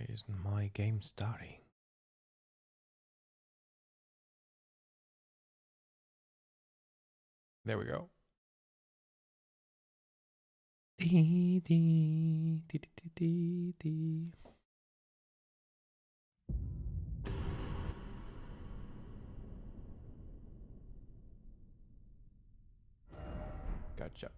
Why isn't my game starting? There we go. Dee, dee, dee, dee, dee, dee. Gotcha.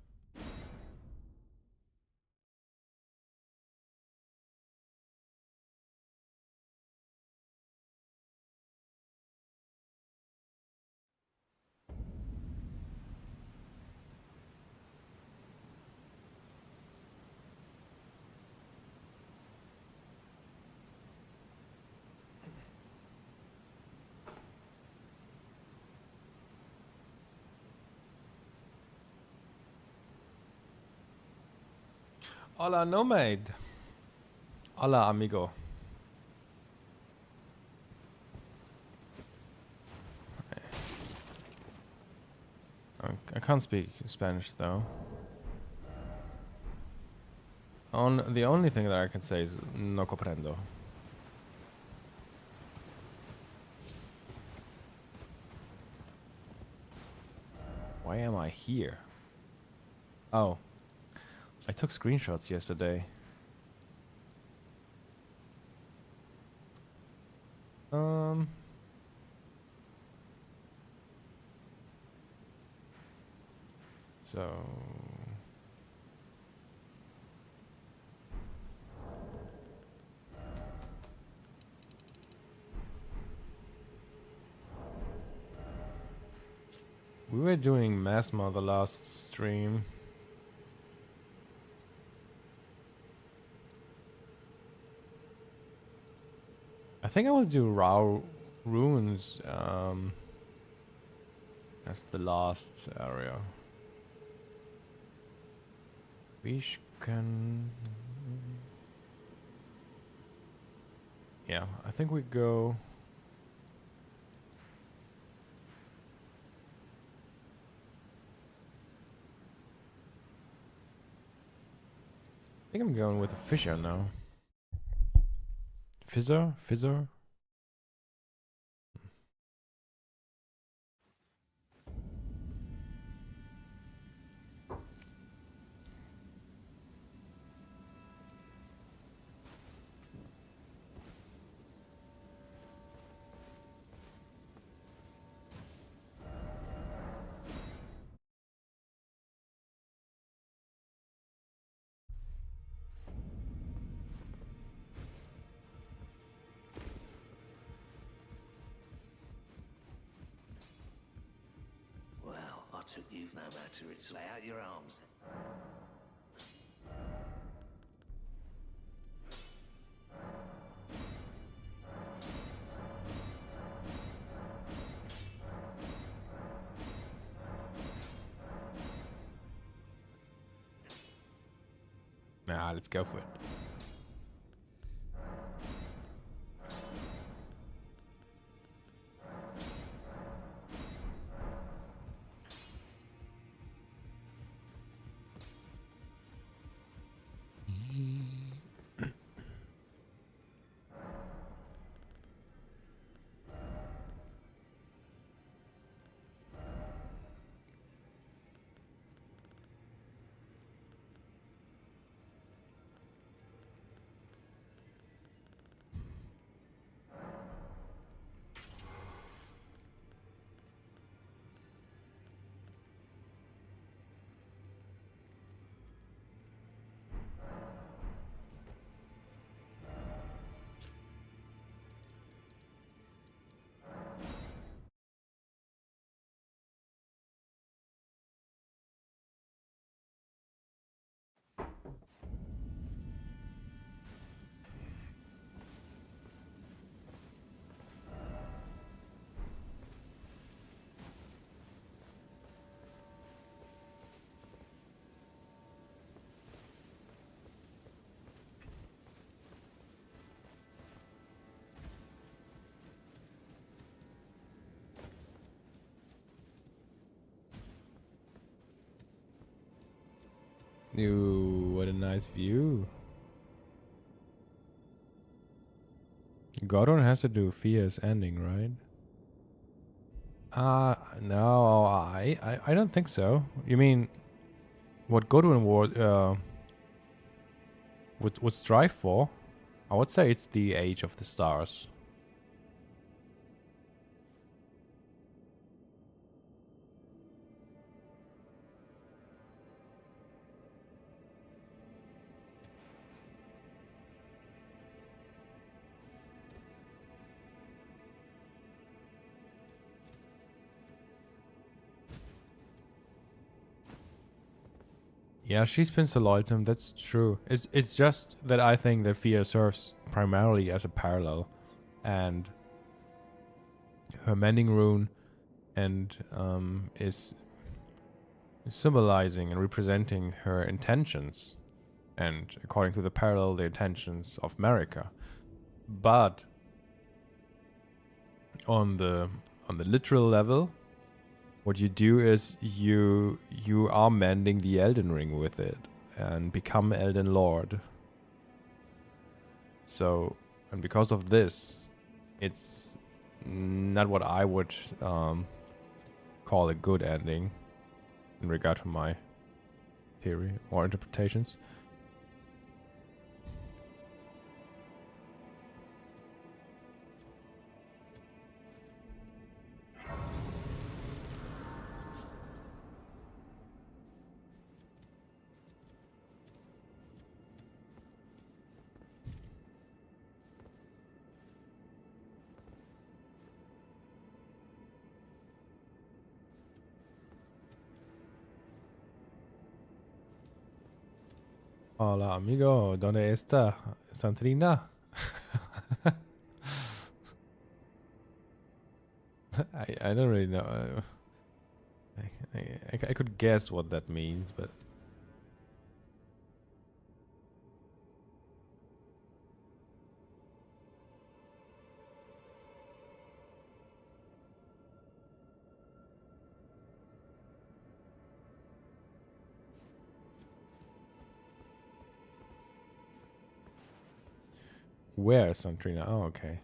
Hola, Nomad. Hola, amigo. I can't speak Spanish though. The only thing that I can say is no comprendo. Why am I here? Oh, I took screenshots yesterday. So we were doing Masma the last stream. I think I will do raw runes as the last area. We can. Yeah, I think we go. I think I'm going with a Fisher now. Fizzer? Well, I took you no matter it's lay out your arms. Nah, let's go for it. Ooh, what a nice view. Godwyn has to do Fia's ending, right? No, I don't think so. You mean what Godwyn would strive for? I would say it's the age of the stars. Yeah, she's been so loyal to him, that's true. It's just that I think that Fia serves primarily as a parallel. And her mending rune and is symbolizing and representing her intentions. And according to the parallel, the intentions of Marika. But on the literal level, what you do is you are mending the Elden Ring with it and become Elden Lord. So, and because of this, it's not what I would call a good ending in regard to my theory or interpretations. Hola amigo, ¿dónde está Santrina? I don't really know. I could guess what that means, but where is Santrina? Oh, okay.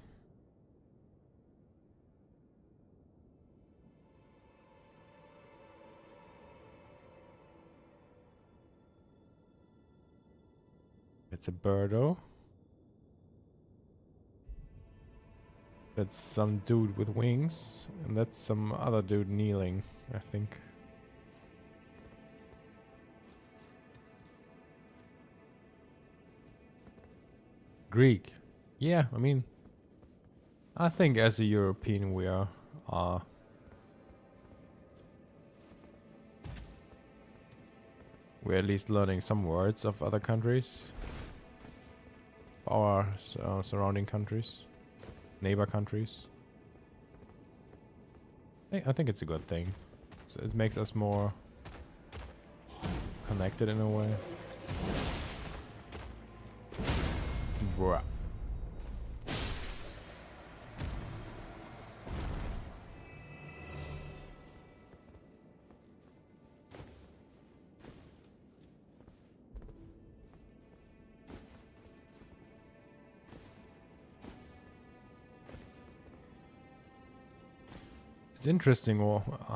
It's a birdo. That's some dude with wings, and that's some other dude kneeling, I think. Greek. Yeah, I mean, I think as a European we are we're at least learning some words of other countries. Our surrounding countries. Neighbor countries. I think it's a good thing. So it makes us more connected in a way. Bruh. It's interesting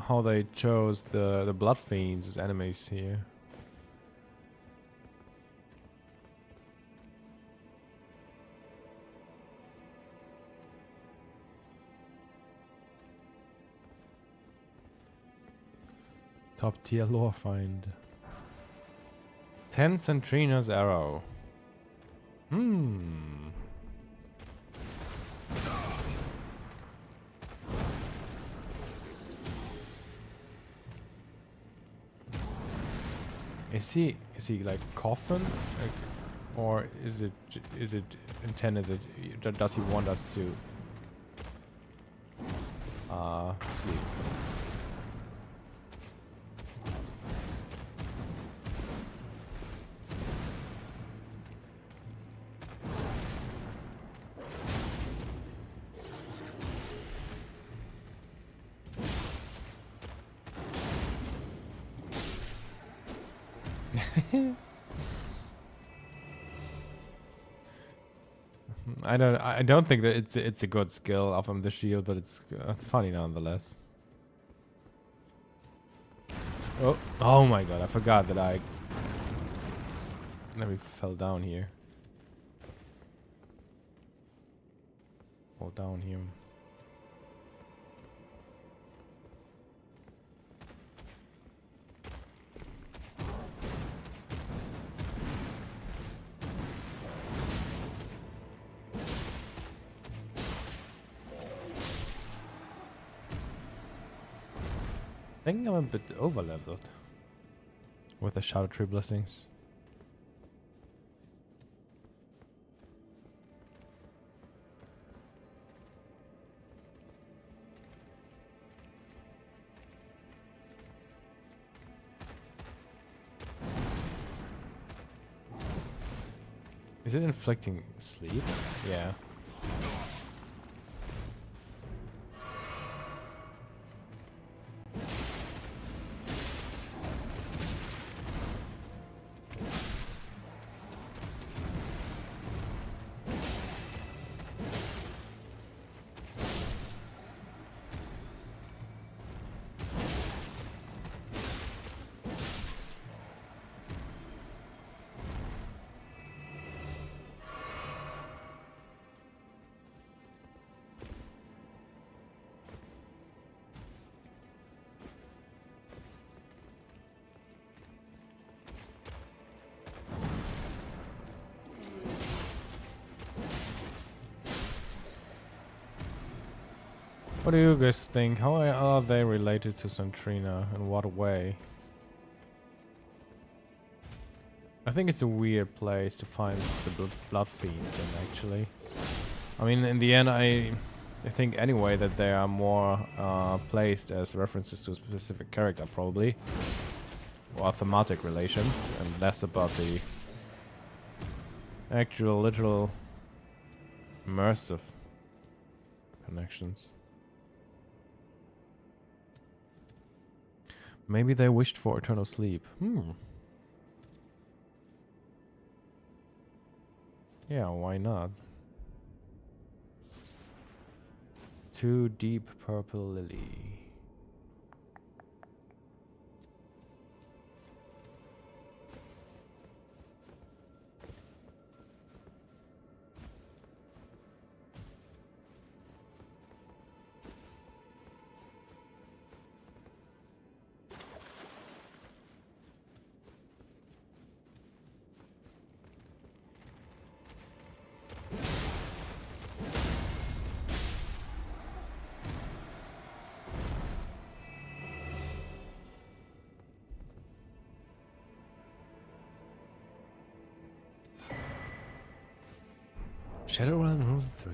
how they chose the Blood Fiends as enemies here. Top tier lore find. 10 Centrina's arrow. Is he like coffin, like, or is it intended that does he want us to sleep? I don't think that it's a good skill of him, the shield, but it's funny nonetheless. Oh my god! I forgot that I never fell down here. Fall down here. I think I'm a bit over leveled with the Shadow Tree blessings. Is it inflicting sleep? Yeah. What do you guys think? How are they related to Santrina? In what way? I think it's a weird place to find the blood fiends in, actually. I mean, in the end, I think anyway that they are more placed as references to a specific character, probably. Or thematic relations, and less about the actual, literal, immersive connections. Maybe they wished for eternal sleep. Yeah, why not? Too deep purple lily. Shadowrun Rule 3.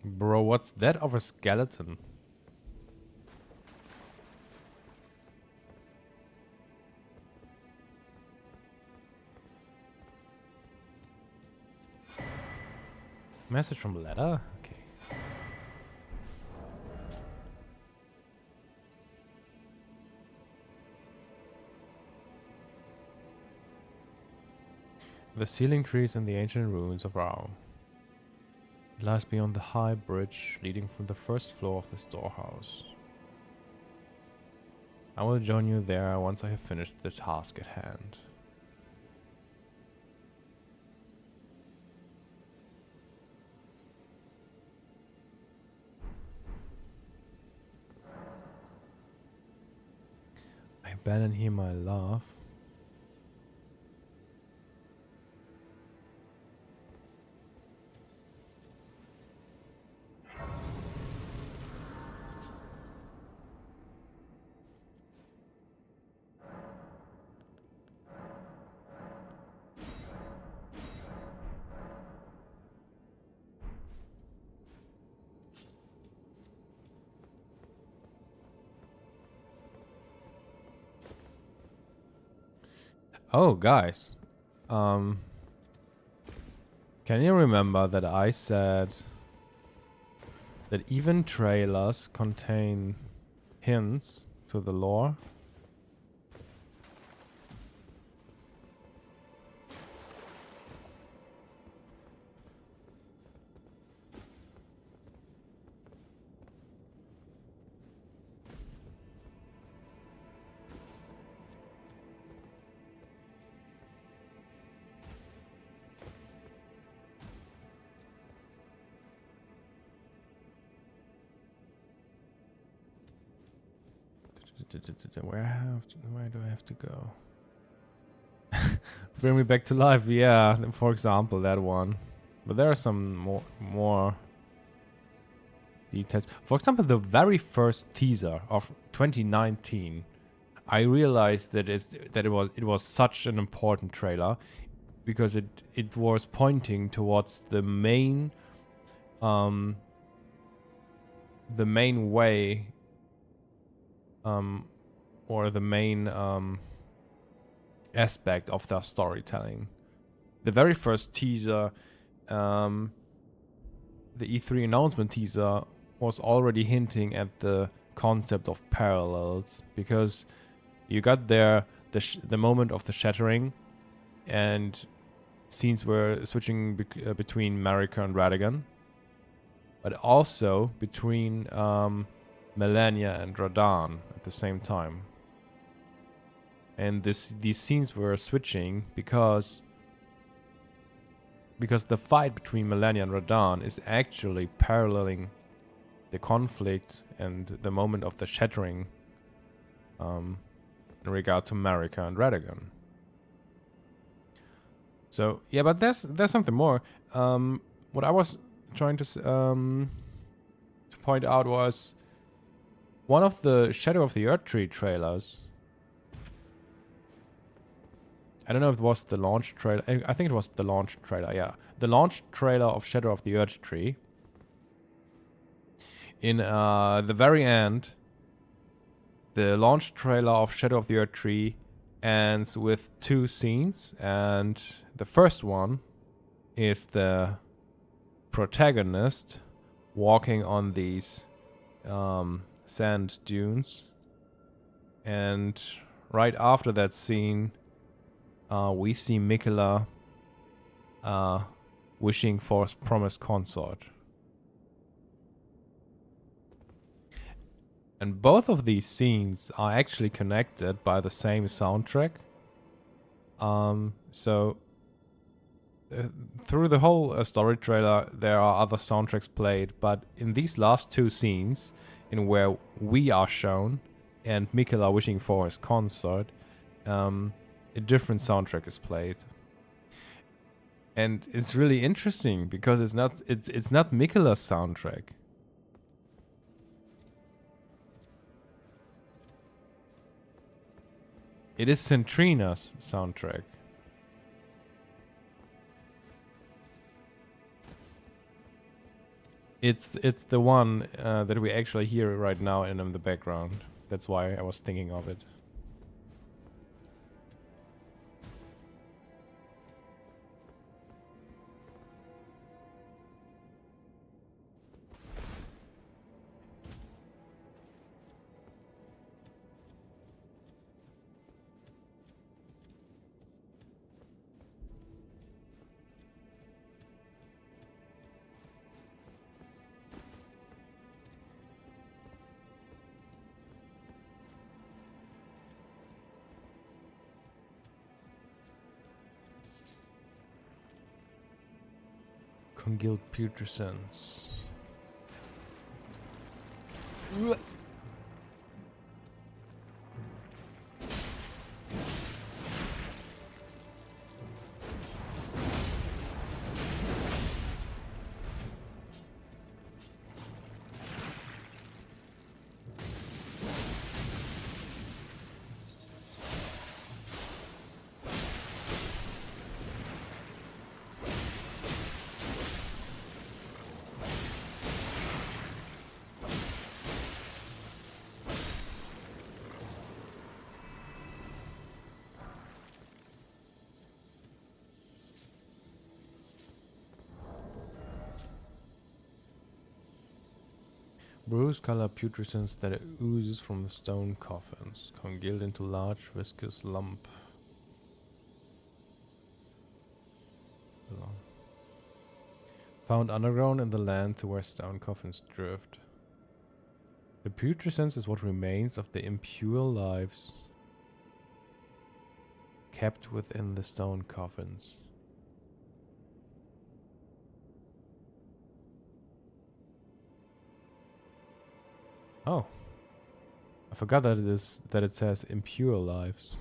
Bro, what's that of a skeleton? Message from letter? Okay. The ceiling trees in the ancient ruins of Rao. It lies beyond the high bridge leading from the first floor of the storehouse. I will join you there once I have finished the task at hand. I abandon here my love. Oh, guys. Can you remember that I said that even trailers contain hints to the lore? Where do I have to go? Bring me back to life. Yeah, for example, that one. But there are some more details. For example, the very first teaser of 2019, I realized that it was such an important trailer because it was pointing towards the main way or the main aspect of their storytelling. The very first teaser, the E3 announcement teaser, was already hinting at the concept of parallels, because you got there the moment of the shattering, and scenes were switching between Marika and Radagon, but also between Melania and Radahn at the same time. And these scenes were switching because the fight between Melania and Radahn is actually paralleling the conflict and the moment of the shattering in regard to Marika and Radagon. So yeah, but there's something more. What I was trying to point out was one of the Shadow of the Erdtree trailers. I don't know if it was the launch trailer. I think it was the launch trailer, yeah. The launch trailer of Shadow of the Erdtree. In the very end, the launch trailer of Shadow of the Erdtree ends with 2 scenes. And the first one is the protagonist walking on these sand dunes. And right after that scene, we see Miquella wishing for his promised consort. And both of these scenes are actually connected by the same soundtrack. So through the whole story trailer, there are other soundtracks played, but in these last 2 scenes, in where we are shown and Miquella wishing for his consort, a different soundtrack is played, and it's really interesting because it's not Miquella's soundtrack. It is Centrina's soundtrack. It's the one that we actually hear right now in the background. That's why I was thinking of it. Congild Petersons. Bruise color putrescence that oozes from the stone coffins, congealed into large viscous lump. Found underground in the land to where stone coffins drift. The putrescence is what remains of the impure lives kept within the stone coffins. Oh. I forgot that it says impure lives.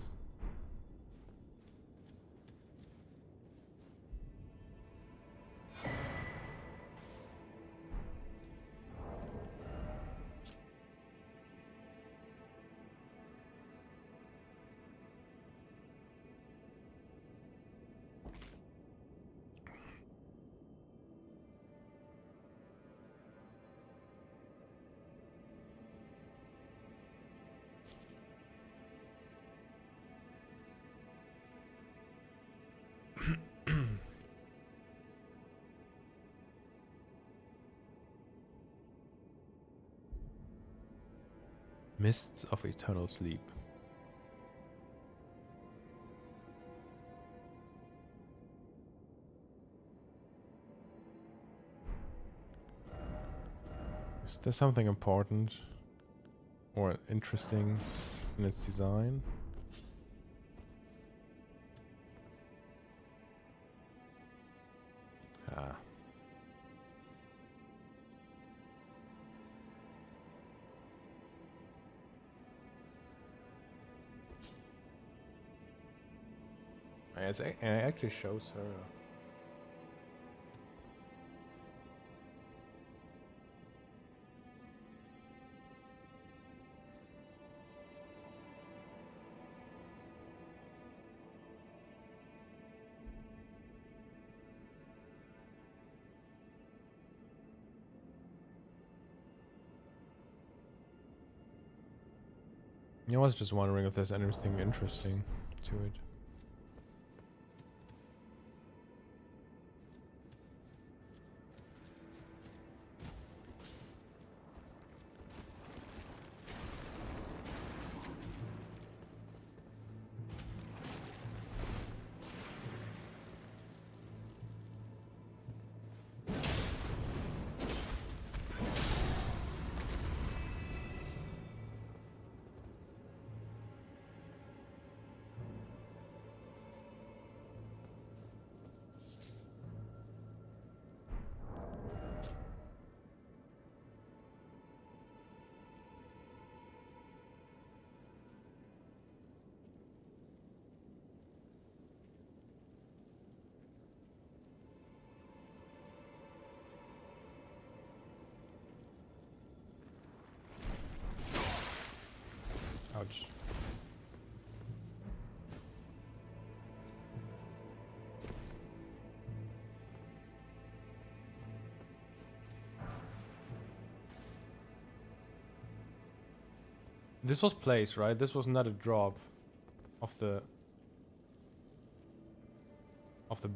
Mists of eternal sleep. Is there something important or interesting in its design? Ah. It actually shows her. I was just wondering if there's anything interesting to it. Ouch. This was placed, right? This was not a drop of the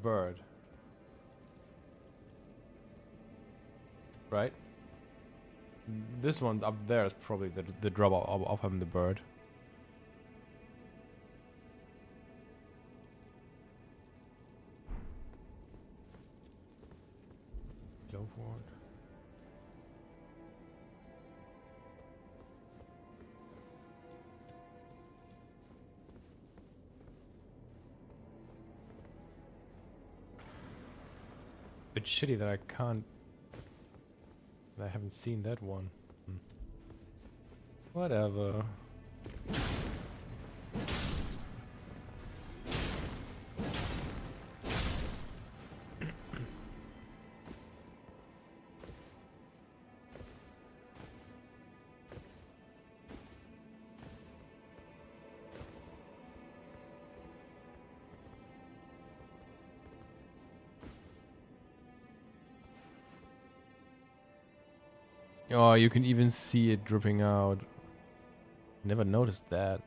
bird. Right? This one up there is probably the drop of having the bird. Go for it. Bit shitty that I can't. That I haven't seen that one. Whatever. Oh, you can even see it dripping out. Never noticed that.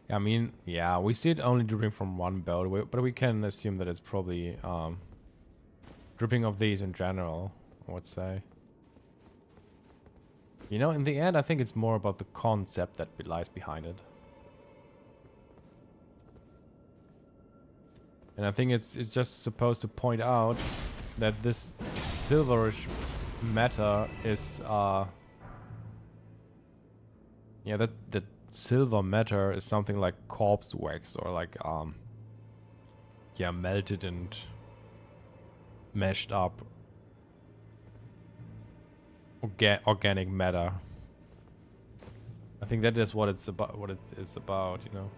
I mean, yeah, we see it only dripping from one build, but we can assume that it's probably dripping of these in general, I would say. You know, in the end, I think it's more about the concept that lies behind it. And I think it's just supposed to point out that this silverish matter is yeah, that silver matter is something like corpse wax or like yeah, melted and mashed up organic matter. I think that is what it's about, what it is about, you know.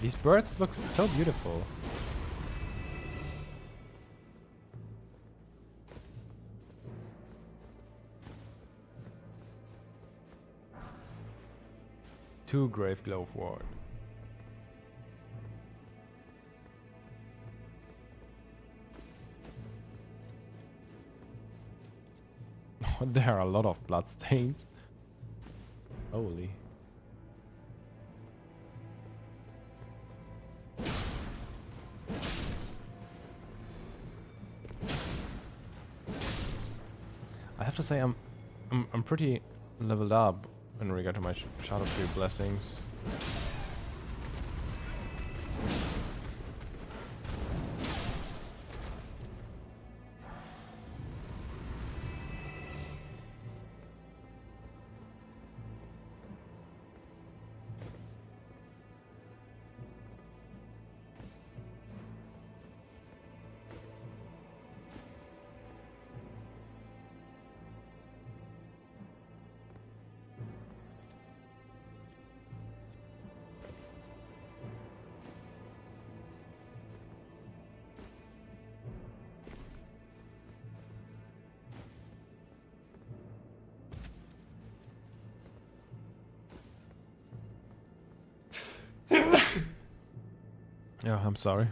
These birds look so beautiful. Two grave glove ward. There are a lot of blood stains. Holy. I have to say I'm pretty leveled up in regard to my Shadow Tree blessings. Yeah, I'm sorry.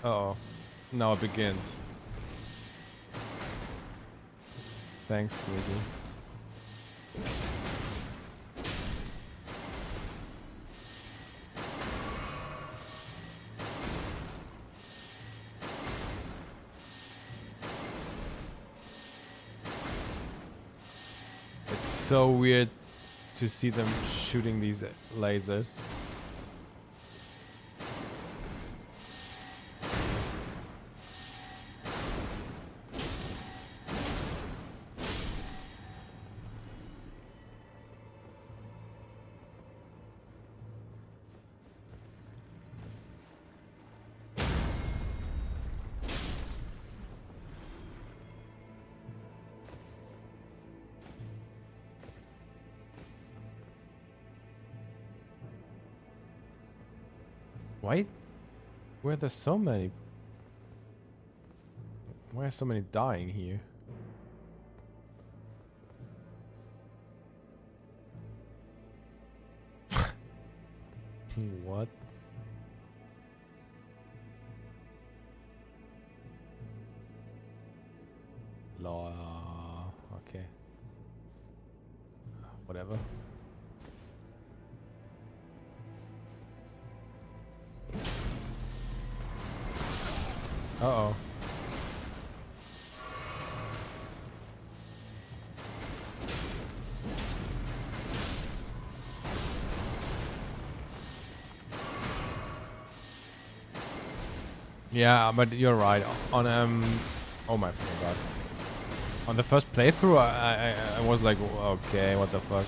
Uh-oh. Now it begins. Thanks, sweetie. So weird to see them shooting these lasers. Why were there so many? Why are so many dying here? What? Law. Okay. Whatever. Uh-oh. Yeah, but you're right. On oh my fucking god. On the first playthrough, I was like, okay, what the fuck.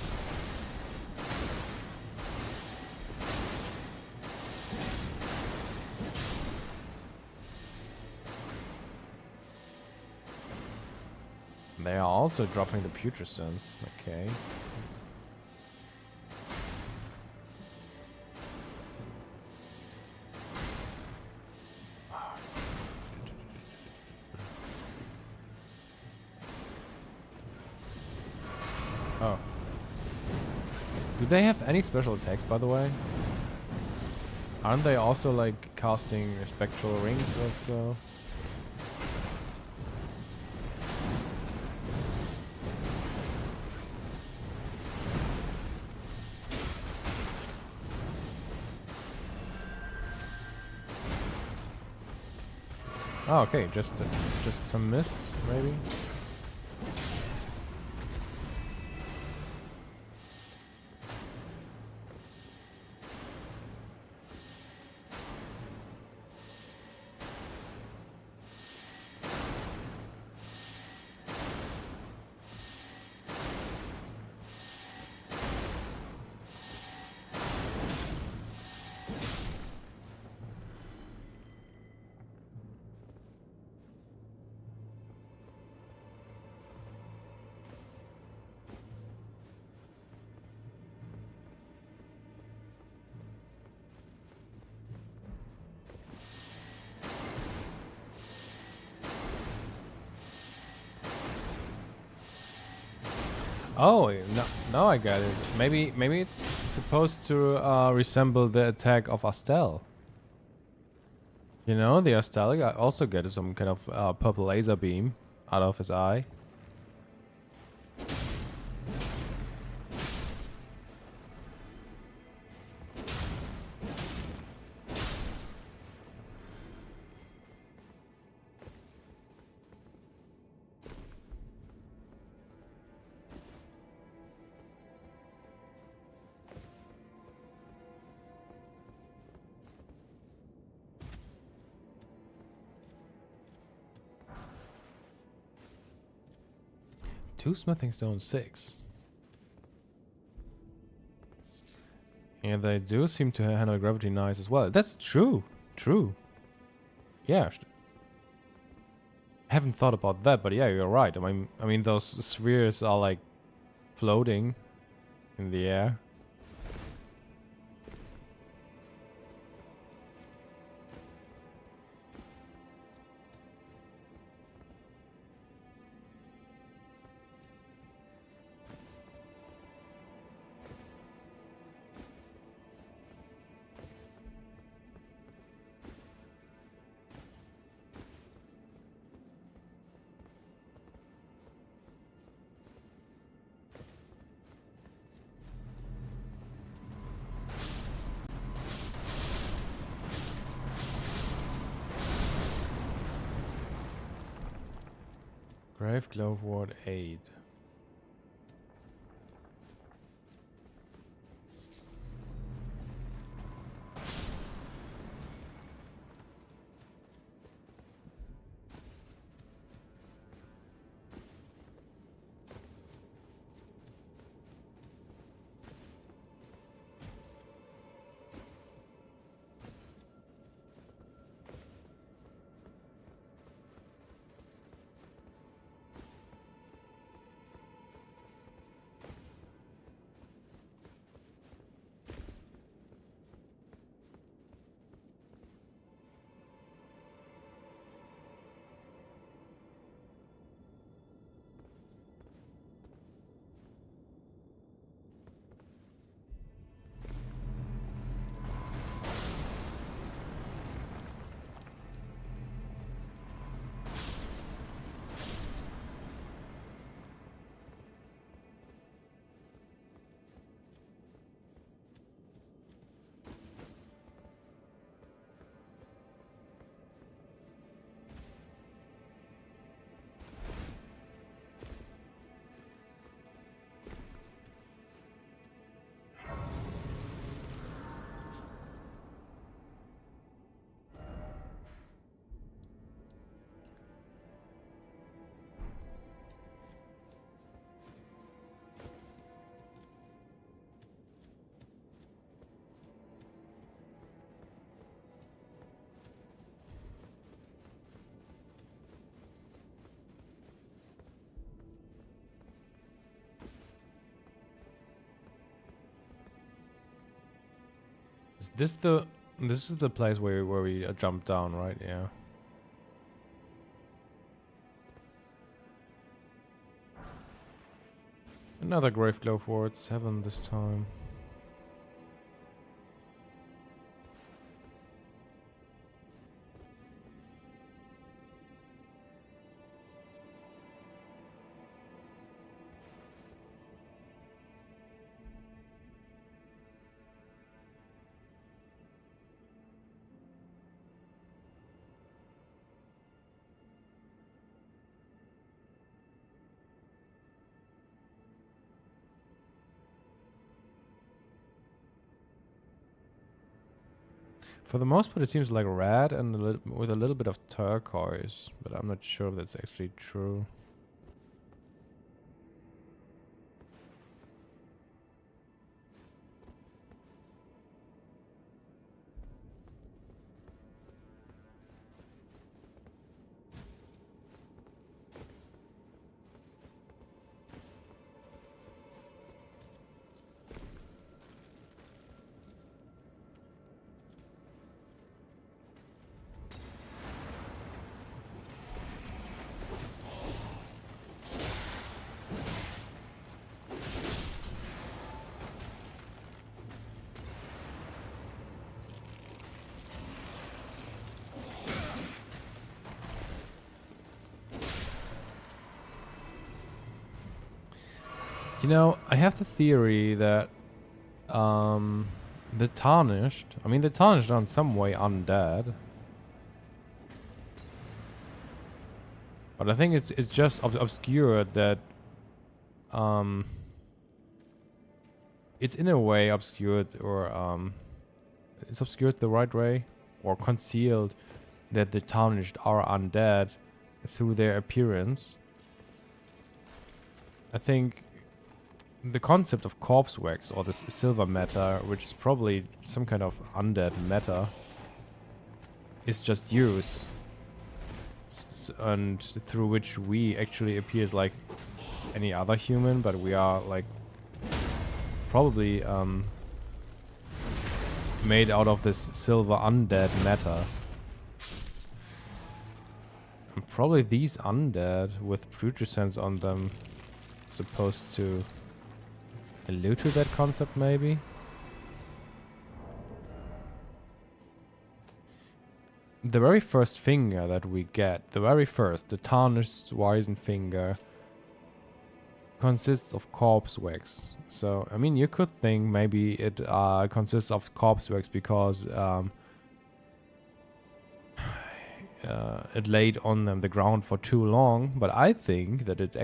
They are also dropping the putrescence. Okay. Oh. they have any special attacks, by the way? Aren't they also like casting spectral rings or so? Oh, okay, just some mist, maybe. Oh, no, now I get it. Maybe it's supposed to resemble the attack of Astel. You know, the Astel also gets some kind of purple laser beam out of his eye. Two smithing stones, 6. And they do seem to handle gravity nice as well. That's true. True. Yeah. Haven't thought about that, but yeah, you're right. I mean, those spheres are like floating in the air. Grave Glove Ward 8. Is this the... This is the place where we jumped down, right? Yeah. Another Grave Glove Ward, 7 this time. For the most part, it seems like red and with a little bit of turquoise, but I'm not sure if that's actually true. You know, I have the theory that the Tarnished, I mean the Tarnished are in some way undead. But I think it's just obscured that it's in a way obscured, or it's obscured the right way, or concealed that the Tarnished are undead through their appearance. I think the concept of corpse wax, or this silver matter, which is probably some kind of undead matter, is just used, and through which we actually appear as like any other human, but we are like probably made out of this silver undead matter. And probably these undead with putrescence on them supposed to allude to that concept, maybe? The very first finger that we get, the tarnished wizened finger, consists of corpse wax. So, I mean, you could think maybe it consists of corpse wax because it laid on the ground for too long, but I think that it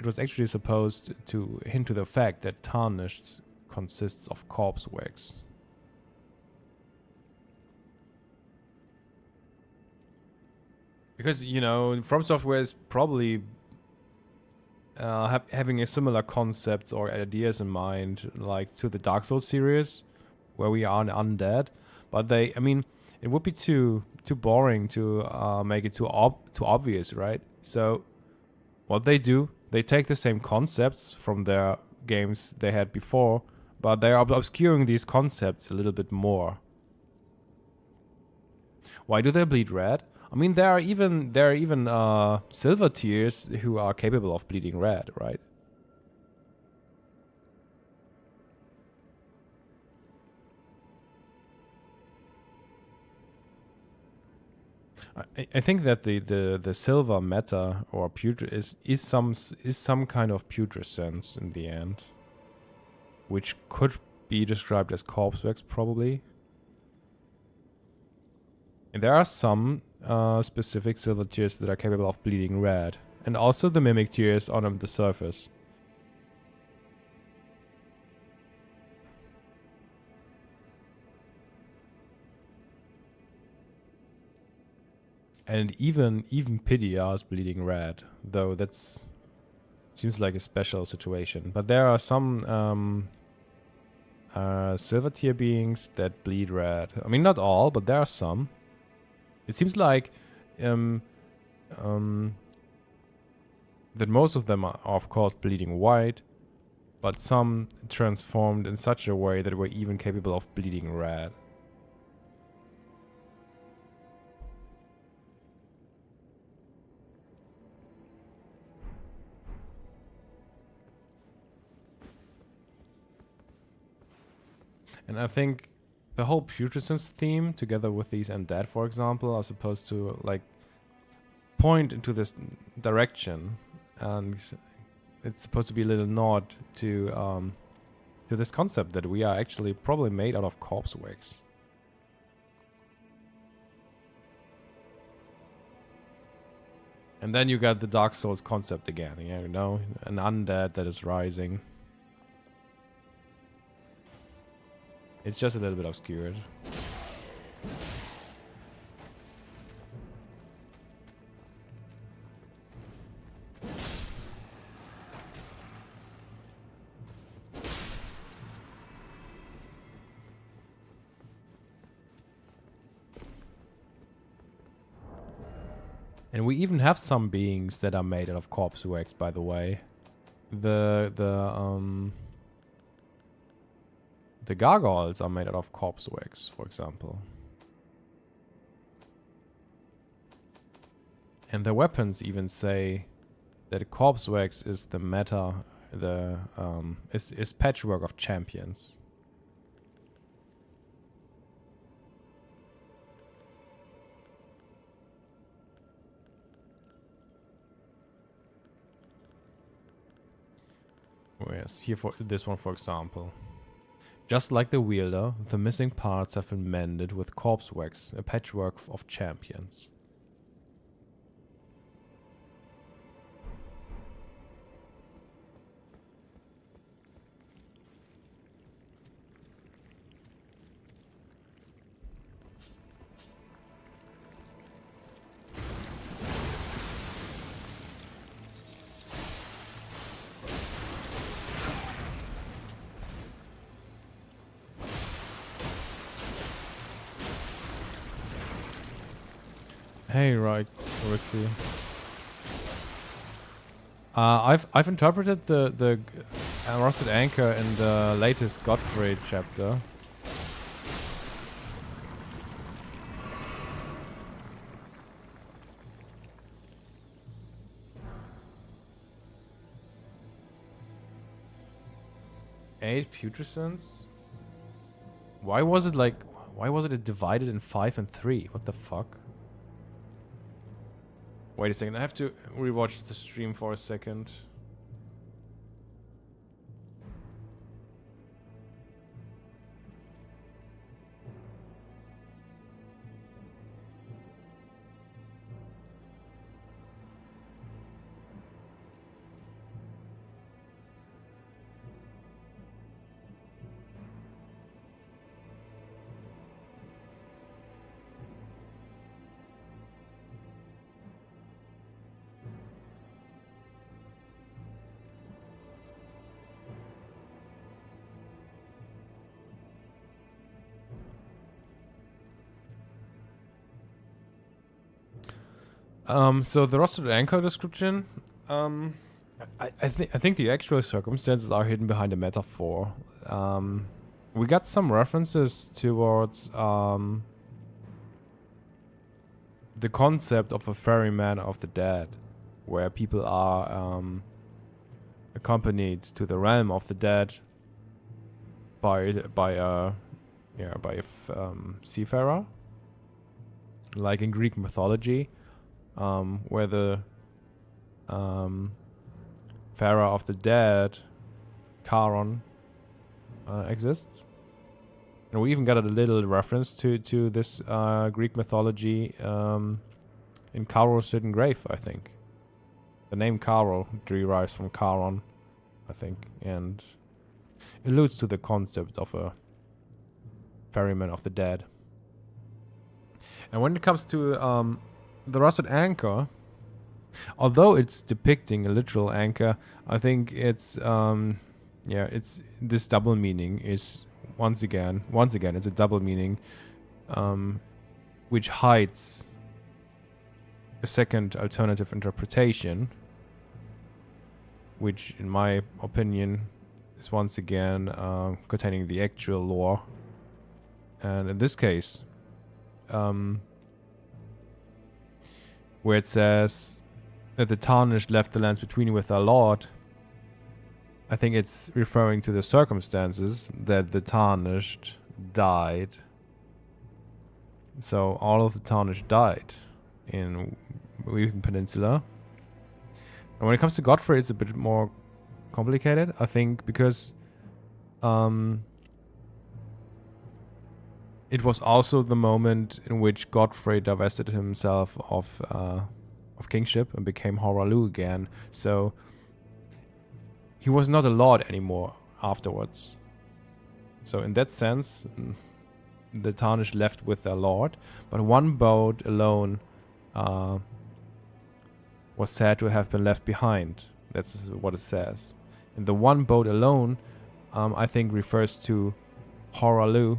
was actually supposed to hint to the fact that tarnished consists of corpse wax. Because, you know, From Software is probably having a similar concepts or ideas in mind, like to the Dark Souls series, where we are undead. But I mean, it would be too boring to make it too obvious, right? So what they do, they take the same concepts from their games they had before, but they are obscuring these concepts a little bit more. Why do they bleed red? I mean, there are even silver tiers who are capable of bleeding red, right? I think that the silver matter or is some kind of putrescence in the end, which could be described as corpse wax probably. And there are some specific silver tears that are capable of bleeding red, and also the mimic tears on the surface. And even Pidia is bleeding red, though that's seems like a special situation. But there are some silver tier beings that bleed red. I mean, not all, but there are some. It seems like that most of them are of course bleeding white, but some transformed in such a way that were even capable of bleeding red. And I think the whole putrescence theme, together with these undead, for example, are supposed to like point into this direction, and it's supposed to be a little nod to this concept that we are actually probably made out of corpse wax. And then you got the Dark Souls concept again, you know, an undead that is rising. It's just a little bit obscured. And we even have some beings that are made out of corpse wax, by the way. The gargoyles are made out of corpse wax, for example. And the weapons even say that corpse wax is the meta, is patchwork of champions. Oh yes, here for this one, for example. Just like the wielder, the missing parts have been mended with corpse wax, a patchwork of champions. Hey, right, Ricky. I've interpreted the rusted anchor in the latest Godfrey chapter. Eight putrescence? Why was it divided in 5 and 3? What the fuck? Wait a second, I have to rewatch the stream for a second. So the rusted anchor description, I think the actual circumstances are hidden behind a metaphor. We got some references towards the concept of a ferryman of the dead, where people are accompanied to the realm of the dead by a seafarer, like in Greek mythology. Where the Pharaoh of the Dead, Charon, exists. And we even got a little reference to this Greek mythology in Charon's hidden grave, I think. The name Charo derives from Charon, I think, and alludes to the concept of a ferryman of the dead. And when it comes to the rusted anchor, although it's depicting a literal anchor, I think it's it's this double meaning is once again it's a double meaning, which hides a second alternative interpretation, which in my opinion is once again containing the actual lore. And in this case, where it says that the tarnished left the lands between with our Lord, I think it's referring to the circumstances that the tarnished died. So all of the tarnished died in Weeping Peninsula. And when it comes to Godfrey, it's a bit more complicated, I think, because it was also the moment in which Godfrey divested himself of kingship and became Horalu again. So he was not a lord anymore afterwards. So in that sense, the Tarnished left with their lord, but one boat alone was said to have been left behind. That's what it says. And the one boat alone, I think, refers to Horalu,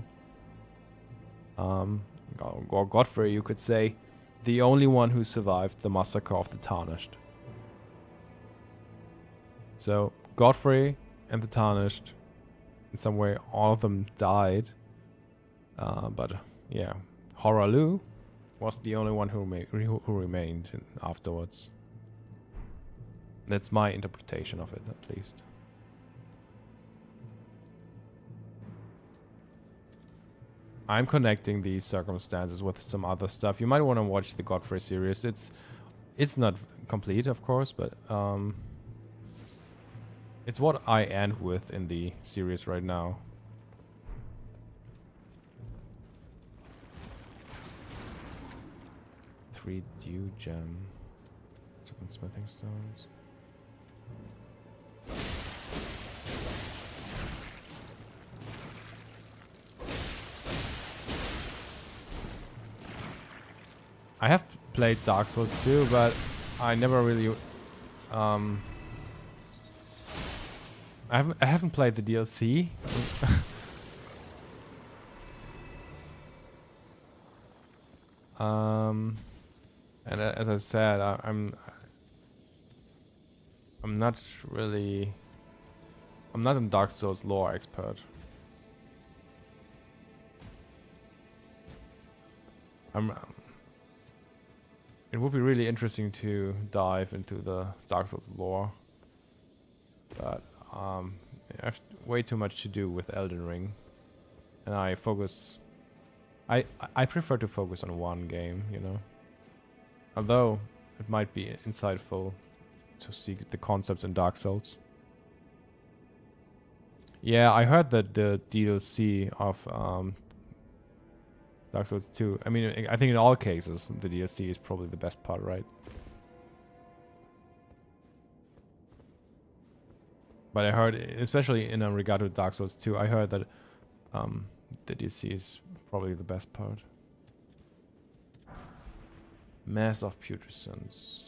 or Godfrey, you could say, the only one who survived the massacre of the Tarnished. So Godfrey and the Tarnished, in some way, all of them died. But yeah, Horalu was the only one who remained afterwards. That's my interpretation of it, at least. I'm connecting these circumstances with some other stuff. You might want to watch the Godfrey series. It's not complete, of course, but it's what I end with in the series right now. Three dew gem. 7 smithing stones. I have played Dark Souls 2, but I never really I haven't played the DLC. And as I said, I'm not really, I'm not a Dark Souls lore expert. It would be really interesting to dive into the Dark Souls lore, but I have way too much to do with Elden Ring, and I prefer to focus on one game, you know. Although it might be insightful to see the concepts in Dark Souls. Yeah, I heard that the DLC of Dark Souls 2. I mean, I think in all cases, the DLC is probably the best part, right? But I heard, especially in regard to Dark Souls 2, I heard that the DLC is probably the best part. Mass of Putrescence.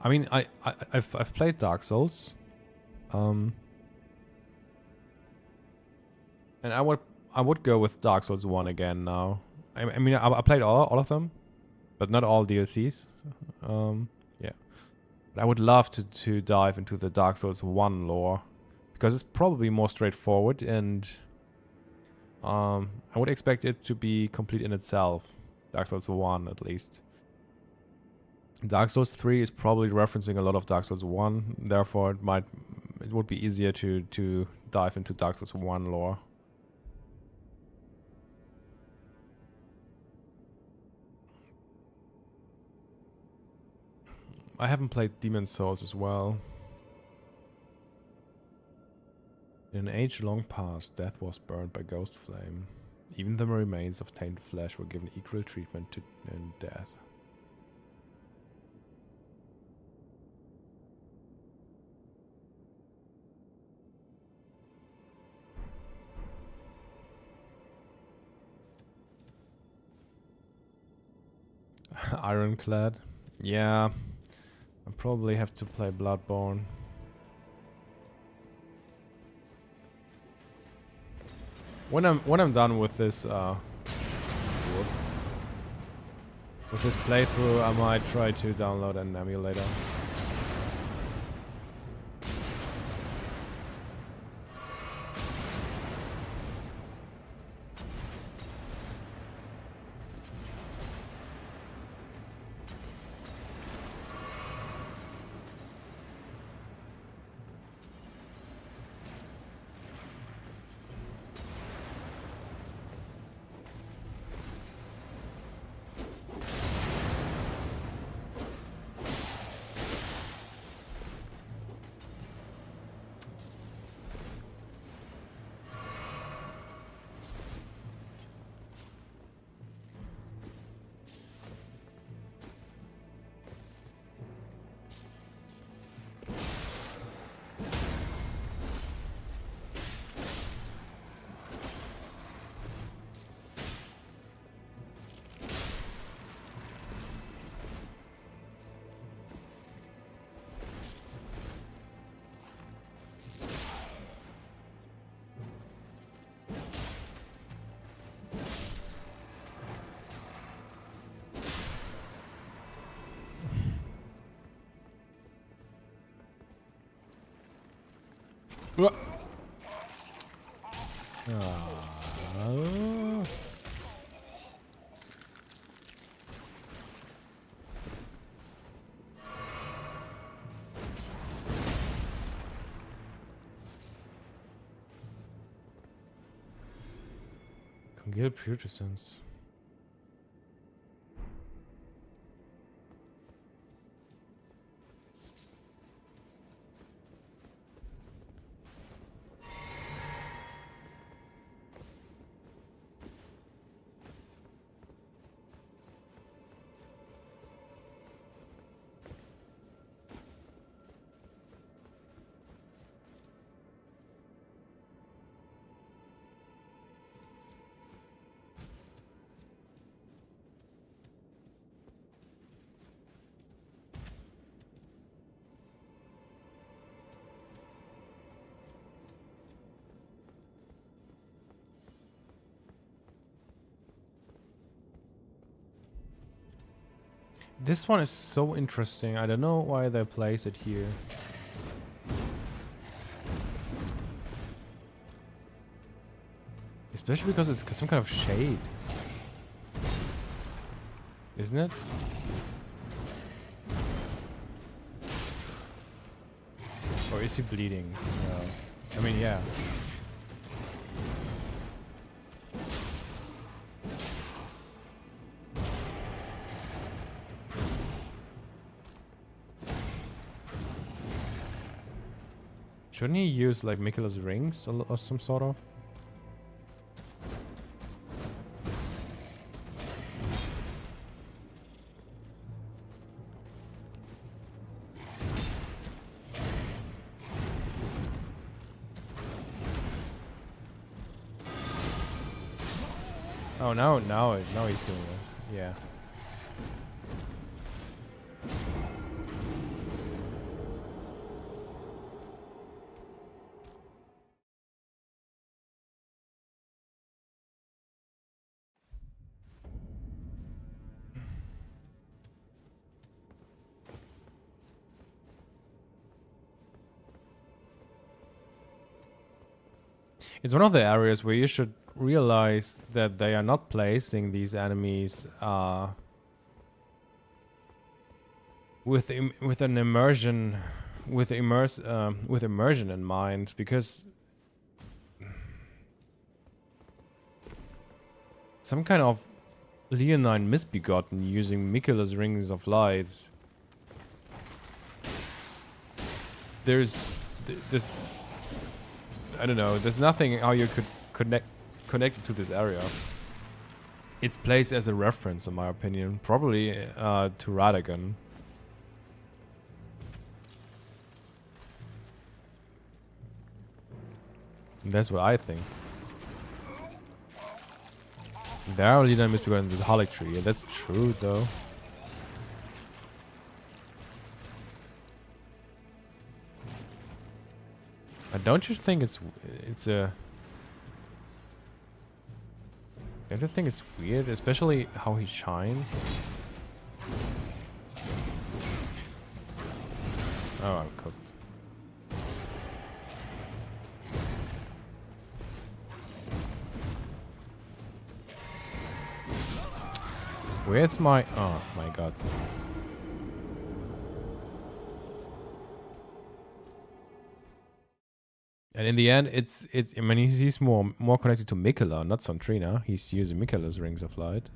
I mean, I've played Dark Souls, and I would go with Dark Souls 1 again now. I mean, I played all of them, but not all DLCs. Yeah, but I would love to dive into the Dark Souls 1 lore, because it's probably more straightforward, and I would expect it to be complete in itself. Dark Souls 1 at least. Dark Souls 3 is probably referencing a lot of Dark Souls 1, therefore it would be easier to dive into Dark Souls 1 lore. I haven't played Demon's Souls as well. In an age long past, death was burned by ghost flame. Even the remains of tainted flesh were given equal treatment in death. Ironclad. Yeah, I probably have to play Bloodborne. When I'm done with this with this playthrough, I might try to download an emulator. Congeal putrescence. This one is so interesting. I don't know why they place it here. Especially because it's some kind of shade. Isn't it? Or is he bleeding? No. I mean, yeah. Shouldn't he use like Mikula's rings or some sort of? Oh, now he's doing it. Yeah. It's one of the areas where you should realize that they are not placing these enemies with an immersion with immersion in mind, because some kind of Leonine misbegotten using Mikula's rings of light. There's this, I don't know, there's nothing how you could connect it to this area. It's placed as a reference, in my opinion, probably to Radagon. That's what I think. There are Leonine misbegotten in the Holic tree. Yeah, that's true though. Don't you think it's a... Don't you think it's weird, especially how he shines? Oh, I'm cooked. Where's my... Oh my god. And in the end, it's I mean, he's more connected to Mikula, not Santrina. He's using Mikula's rings of light.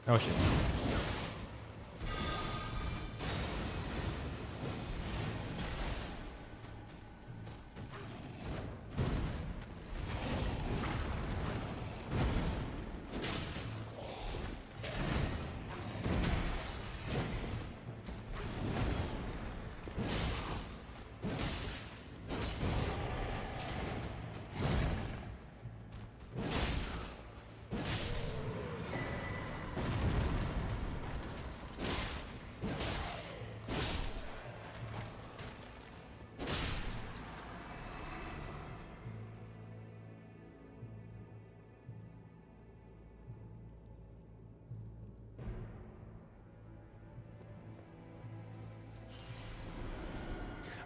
Oh shit.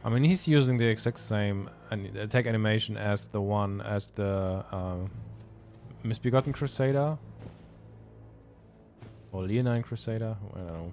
I mean, he's using the exact same attack animation as the one as the Misbegotten Crusader or Leonine Crusader. I don't know.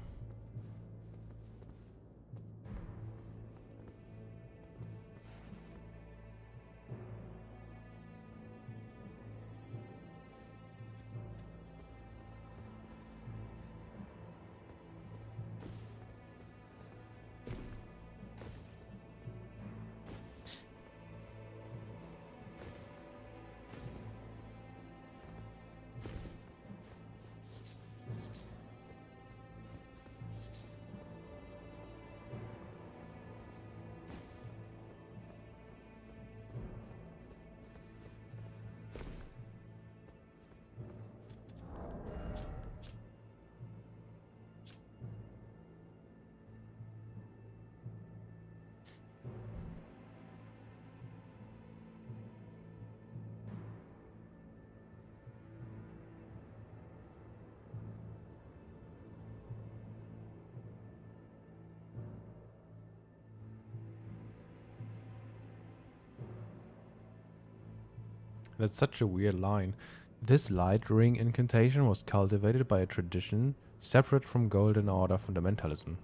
That's such a weird line. This light ring incantation was cultivated by a tradition separate from Golden Order fundamentalism.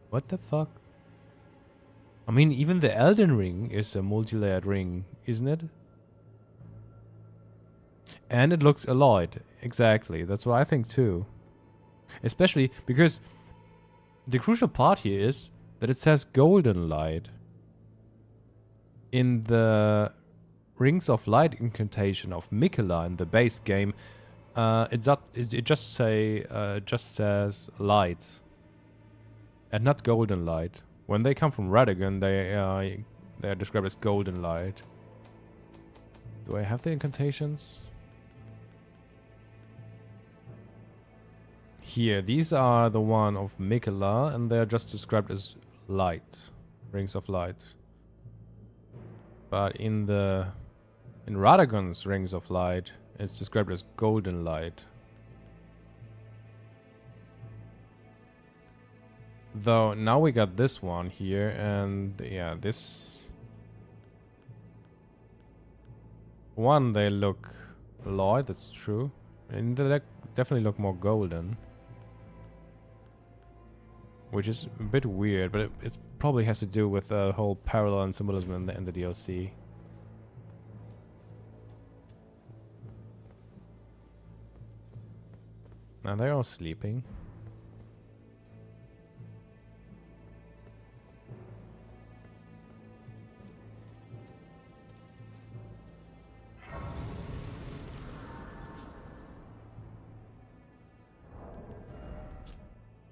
What the fuck? I mean, even the Elden Ring is a multi-layered ring, isn't it? And it looks alloyed. Exactly. That's what I think too. Especially because the crucial part here is that it says Golden Light. In the Rings of Light incantation of Miquella in the base game, it just says light, and not golden light. When they come from Radagon, they are described as golden light. Do I have the incantations? Here, these are the one of Miquella, and they are just described as light, Rings of Light. But in Radagon's Rings of Light, it's described as golden light. Though now we got this one here, and yeah, this one, they look alloyed, that's true. And they definitely look more golden. Which is a bit weird, but it probably has to do with the whole parallel and symbolism in the DLC. Now they're all sleeping.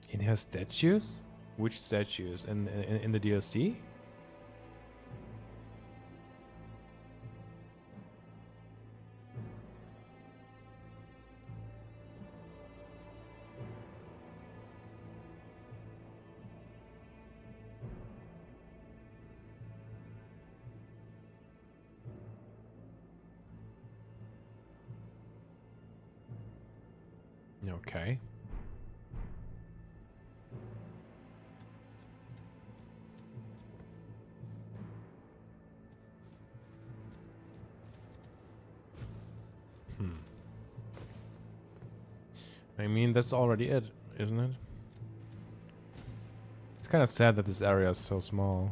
In her statues? Which statues? In the DLC? Okay. I mean, that's already it, isn't it? It's kind of sad that this area is so small.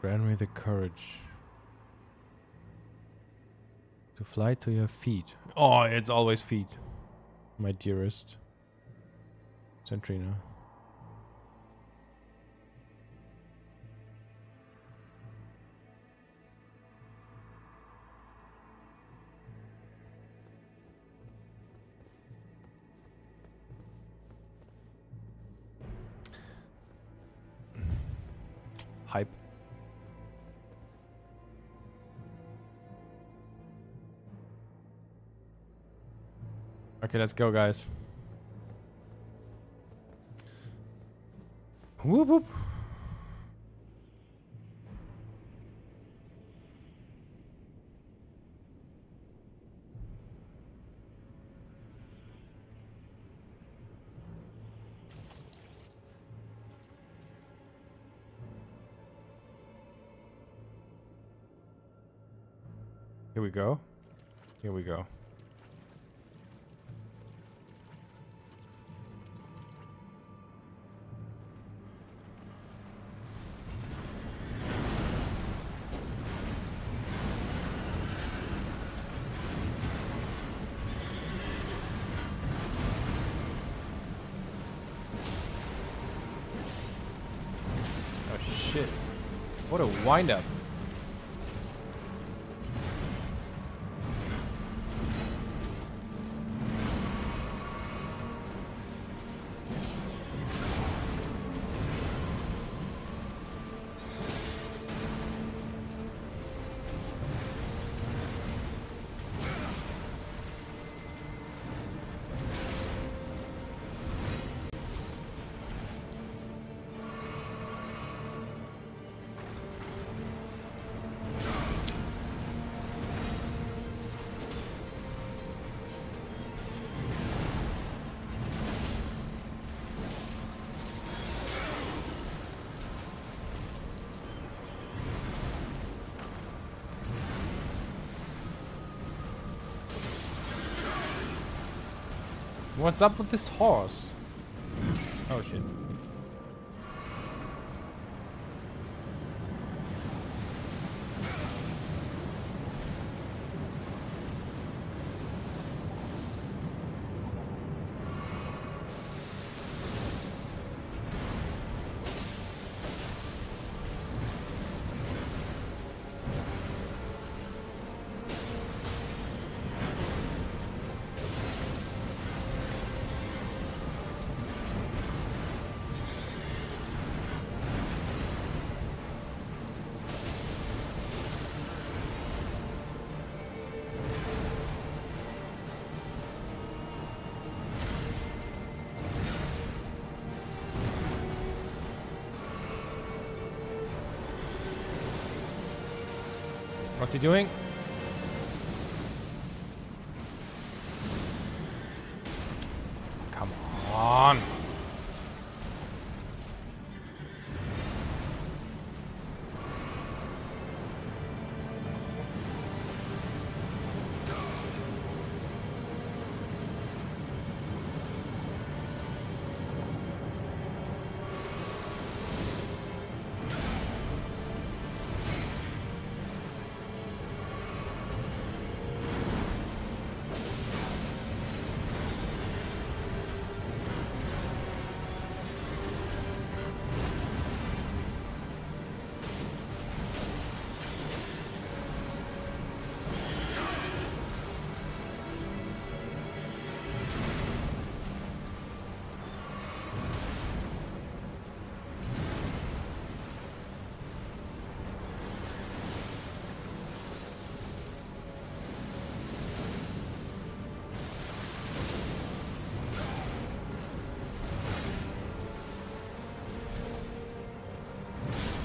Grant me the courage to fly to your feet. Oh, it's always feet, my dearest. Centrino. Hype. Okay, let's go, guys. Whoop whoop. Here we go. Here we go. Oh shit. What a wind up. What's up with this horse? Oh shit. What's he doing? Come on.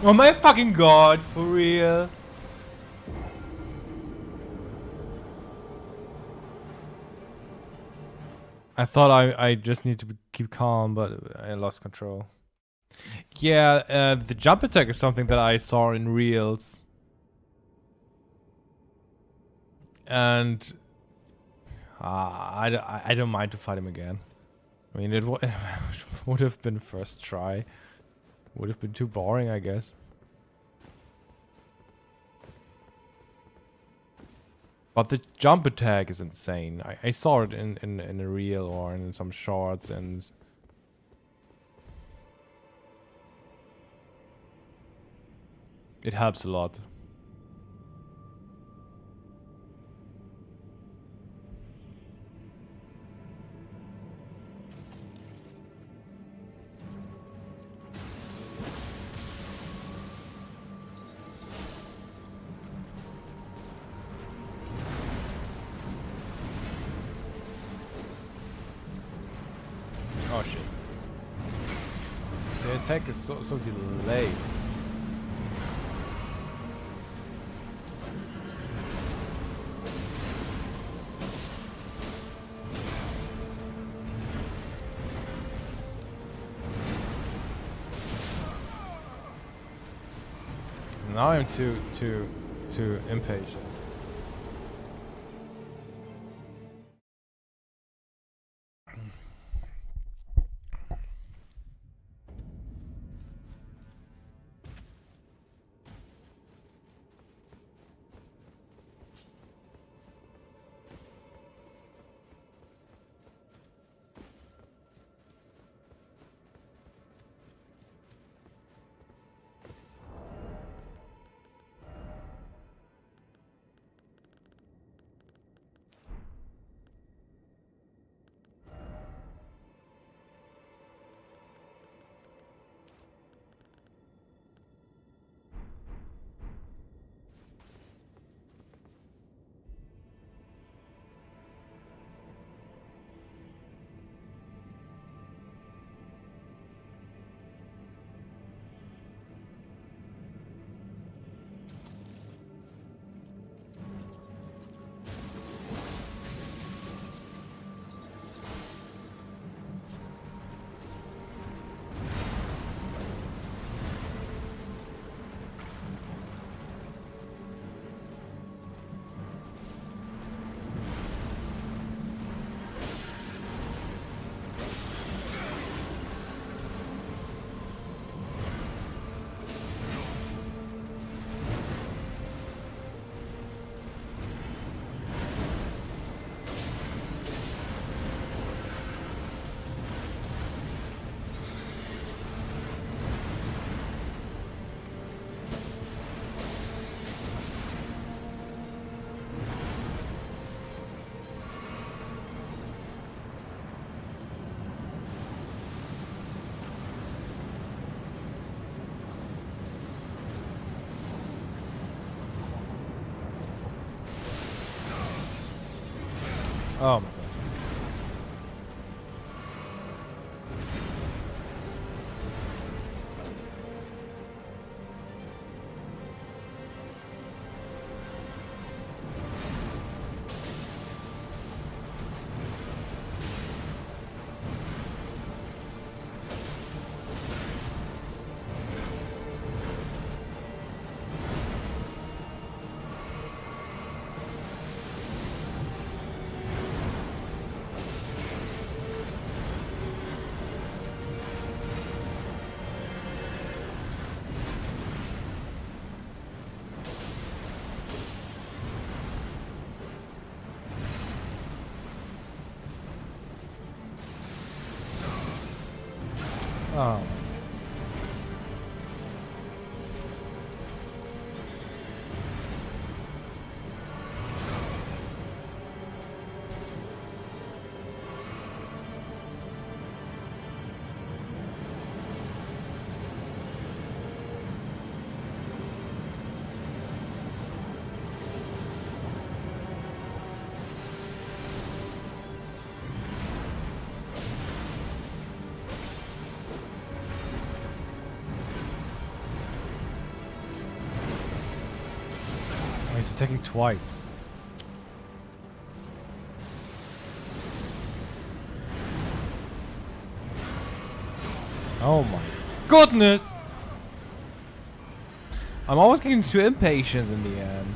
Oh my fucking god, for real. I thought I just need to keep calm, but I lost control. Yeah, the jump attack is something that I saw in reels. And I don't mind to fight him again. I mean, it would have been first try. Would have been too boring, I guess. But the jump attack is insane. I saw it in a reel or in some shorts, and It helps a lot. Oh shit. The attack is so delayed. Now I'm too impatient. Oh my god. Oh. He's attacking twice. Oh my goodness! I'm always getting too impatient in the end.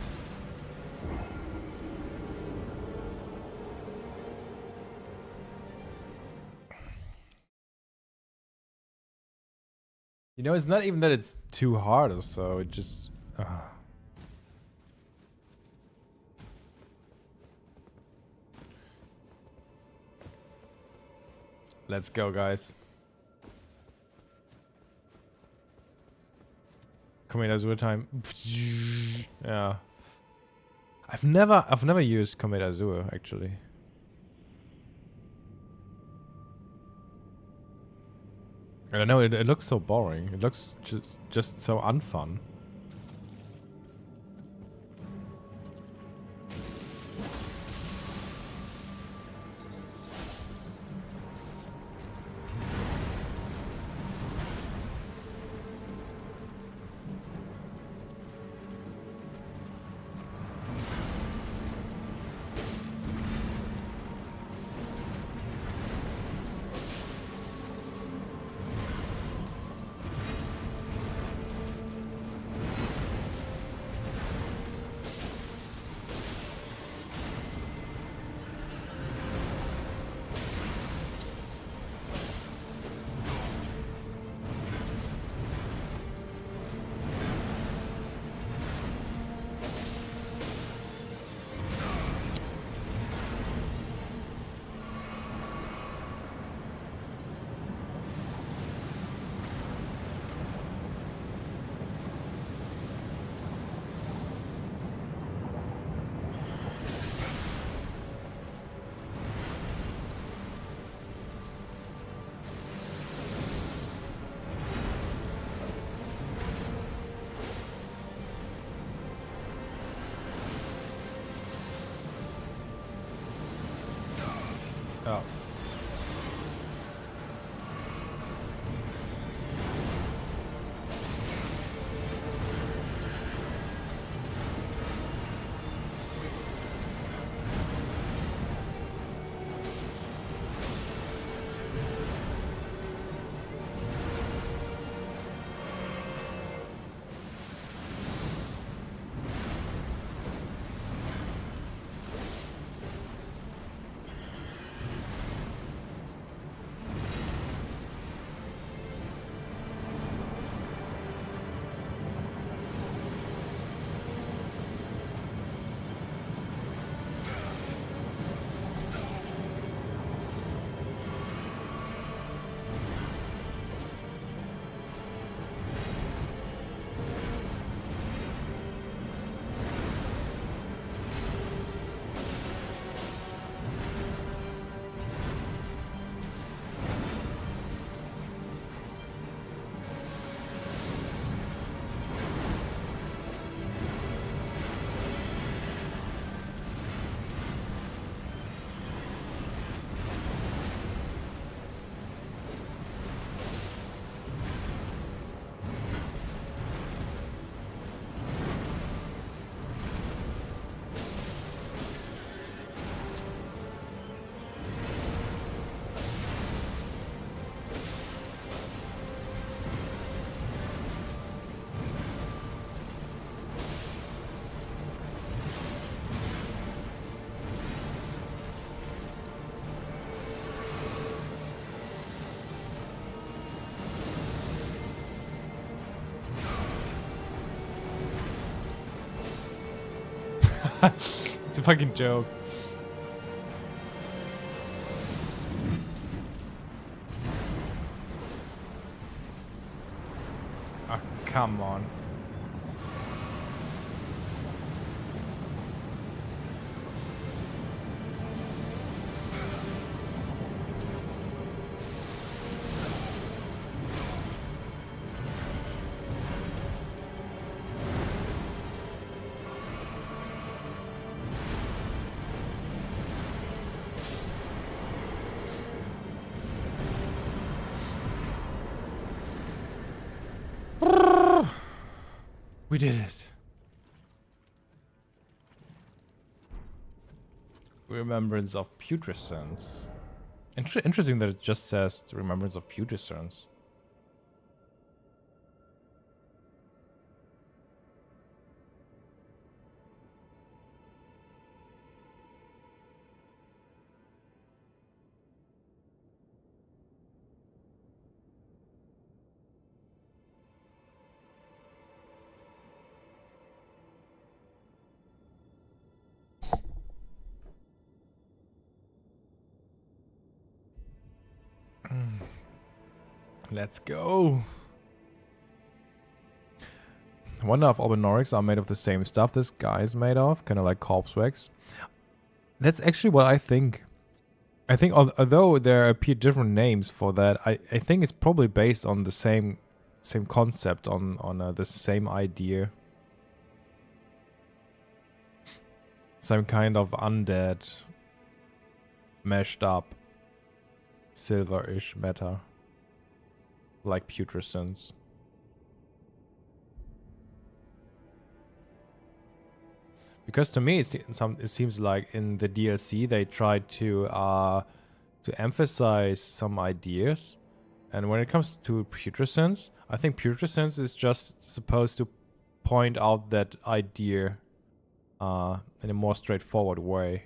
You know, it's not even that it's too hard or so, it just... Let's go, guys. Commit Azure time. Yeah. I've never used Commit Azure actually. I don't know, it looks so boring. It looks just so unfun. Oh. It's a fucking joke. Oh, come on. We did it. Remembrance of Putrescence. Interesting that it just says the Remembrance of Putrescence. Let's go. I wonder if Obenorics are made of the same stuff this guy is made of, kind of like corpse wax. That's actually what I think. I think although there appear different names for that, I think it's probably based on the same concept, on the same idea. Some kind of undead, meshed up, silver-ish matter, like putrescence. Because to me, it seems like in the DLC they tried to emphasize some ideas, and when it comes to putrescence, I think putrescence is just supposed to point out that idea in a more straightforward way.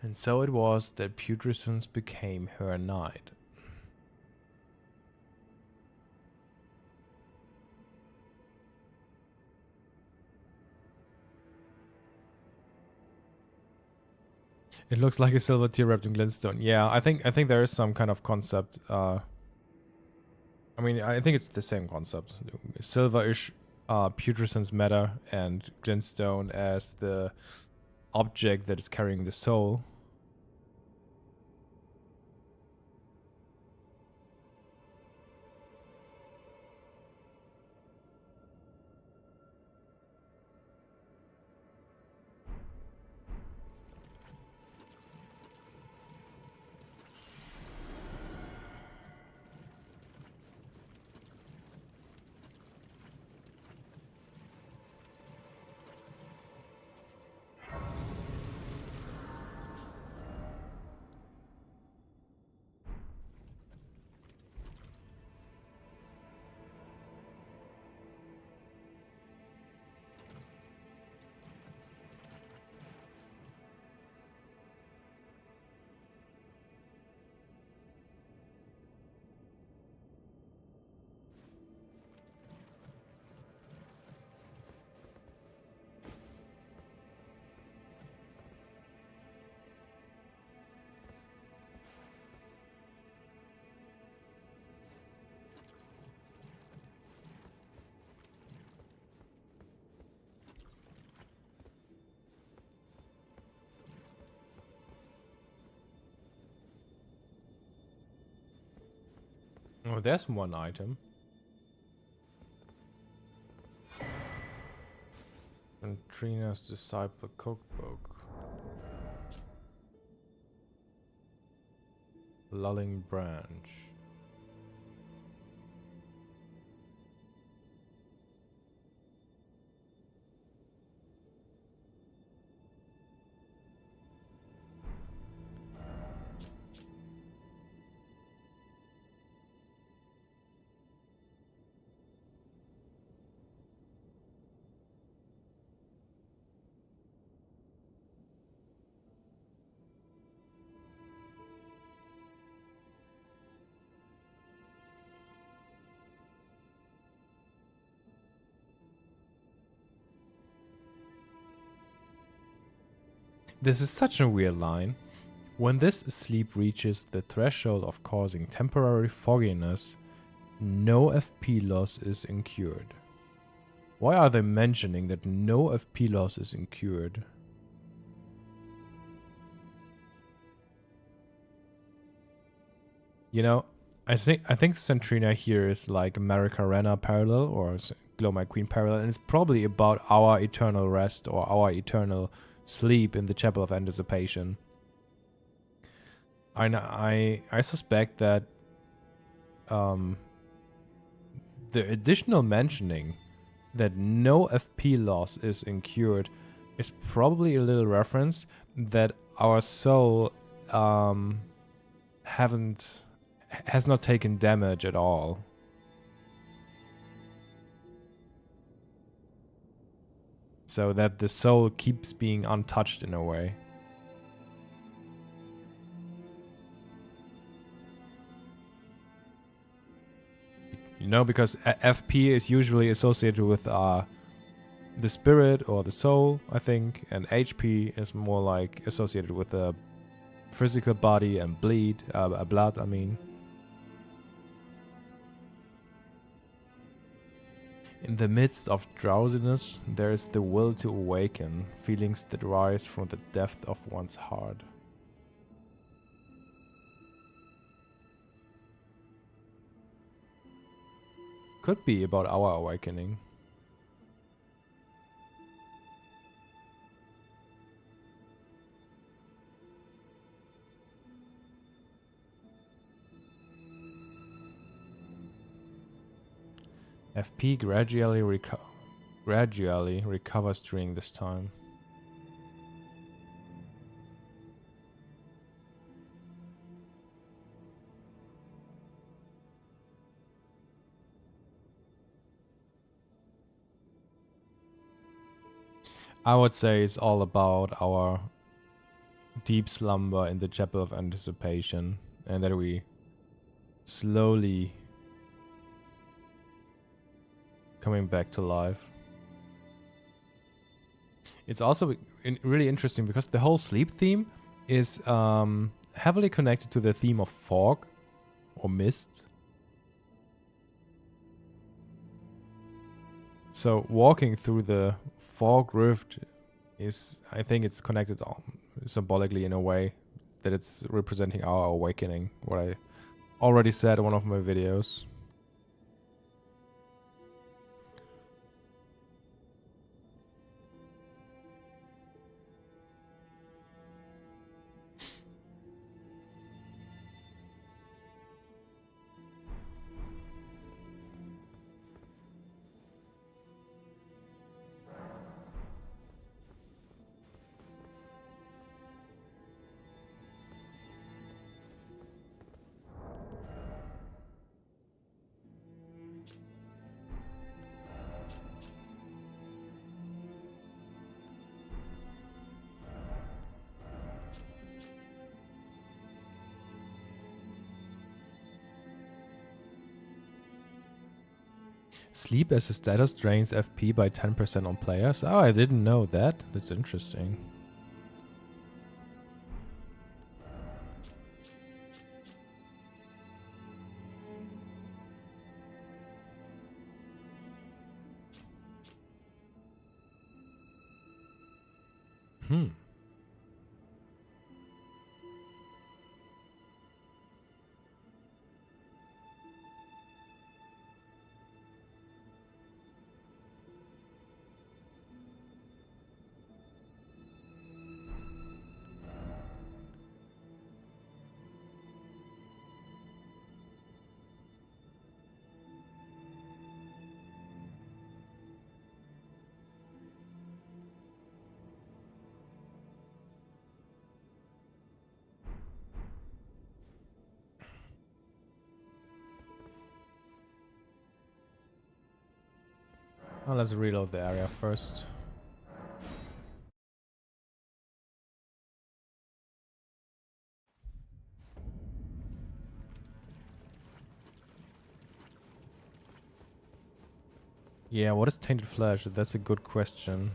And so it was that putrescence became her knight. It looks like a silver tear wrapped in glintstone. Yeah, I think there is some kind of concept. I mean, I think it's the same concept. Silver-ish putrescence matter and glintstone as the object that is carrying the soul. Oh, there's one item. And Trina's Disciple Cookbook. Lulling Branch. This is such a weird line. When this sleep reaches the threshold of causing temporary fogginess, no FP loss is incurred. Why are they mentioning that no FP loss is incurred? You know, I think Centrina here is like America Rena parallel or Glow My Queen parallel, and it's probably about our eternal rest or our eternal sleep in the Chapel of Anticipation. I suspect that the additional mentioning that no FP loss is incurred is probably a little reference that our soul has not taken damage at all. So that the soul keeps being untouched in a way. You know, because FP is usually associated with the spirit or the soul, I think, and HP is more like associated with the physical body and blood, I mean. In the midst of drowsiness, there is the will to awaken, feelings that rise from the depth of one's heart. Could be about our awakening. FP gradually recovers during this time. I would say it's all about our deep slumber in the chapel of anticipation, and that we slowly coming back to life. It's also really interesting because the whole sleep theme is heavily connected to the theme of fog or mist. So walking through the fog rift is, I think it's connected symbolically in a way that it's representing our awakening, what I already said in one of my videos. Sleep as a status drains FP by 10% on players. Oh, I didn't know that. That's interesting. Hmm. Well, let's reload the area first. Yeah, what is tainted flesh? That's a good question.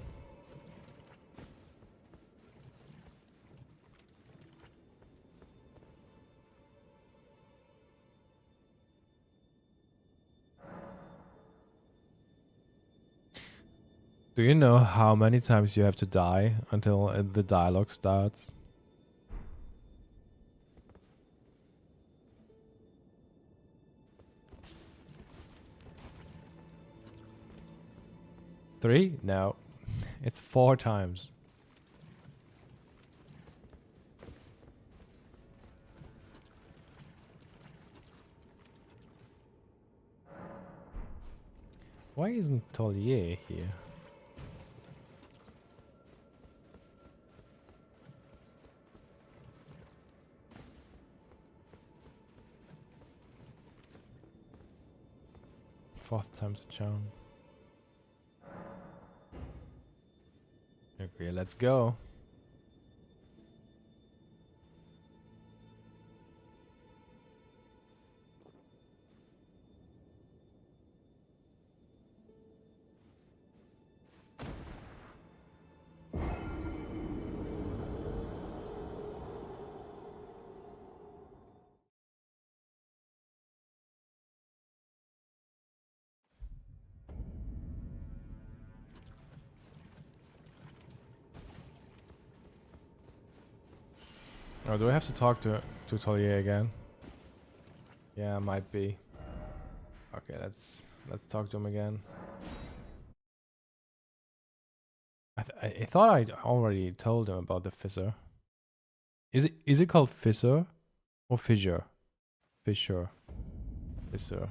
Do you know how many times you have to die until the dialogue starts? Three? No. It's 4 times. Why isn't Tolier here? Fourth time's a charm. Okay, let's go. Oh, do I have to talk to Talier again? Yeah, might be. Okay, let's talk to him again. I thought I already told him about the fissure. Is it called fissure or fissure? Fissure. Fissure.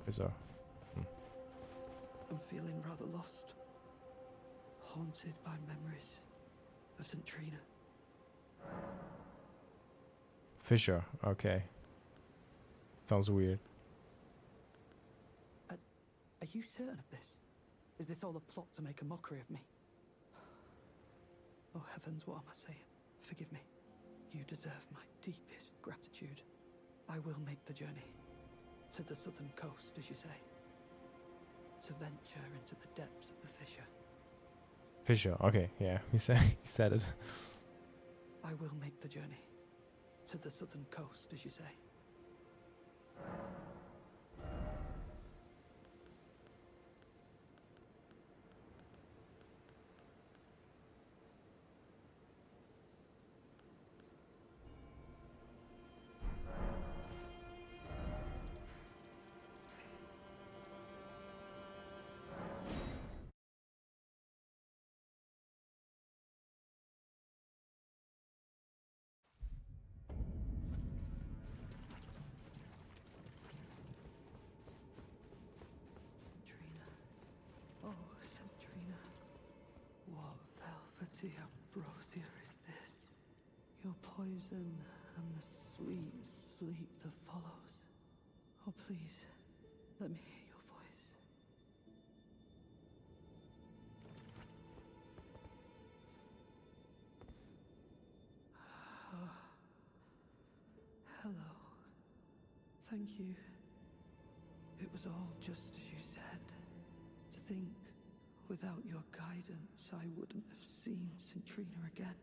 Fissure. I'm feeling rather lost, haunted by memories of St. Trina. Fissure. Okay. Sounds weird. Are you certain of this? Is this all a plot to make a mockery of me? Oh heavens, what am I saying? Forgive me. You deserve my deepest gratitude. I will make the journey to the southern coast, as you say, to venture into the depths of the fissure. Fissure. Okay, yeah. He said it. I will make the journey to the southern coast, as you say. Oh, Centrina, what velvety ambrosia is this? Your poison and the sweet sleep that follows. Oh, please, let me hear your voice. Hello. Thank you. It was all just as you said. To think, without your guidance, I wouldn't have seen Centrina again.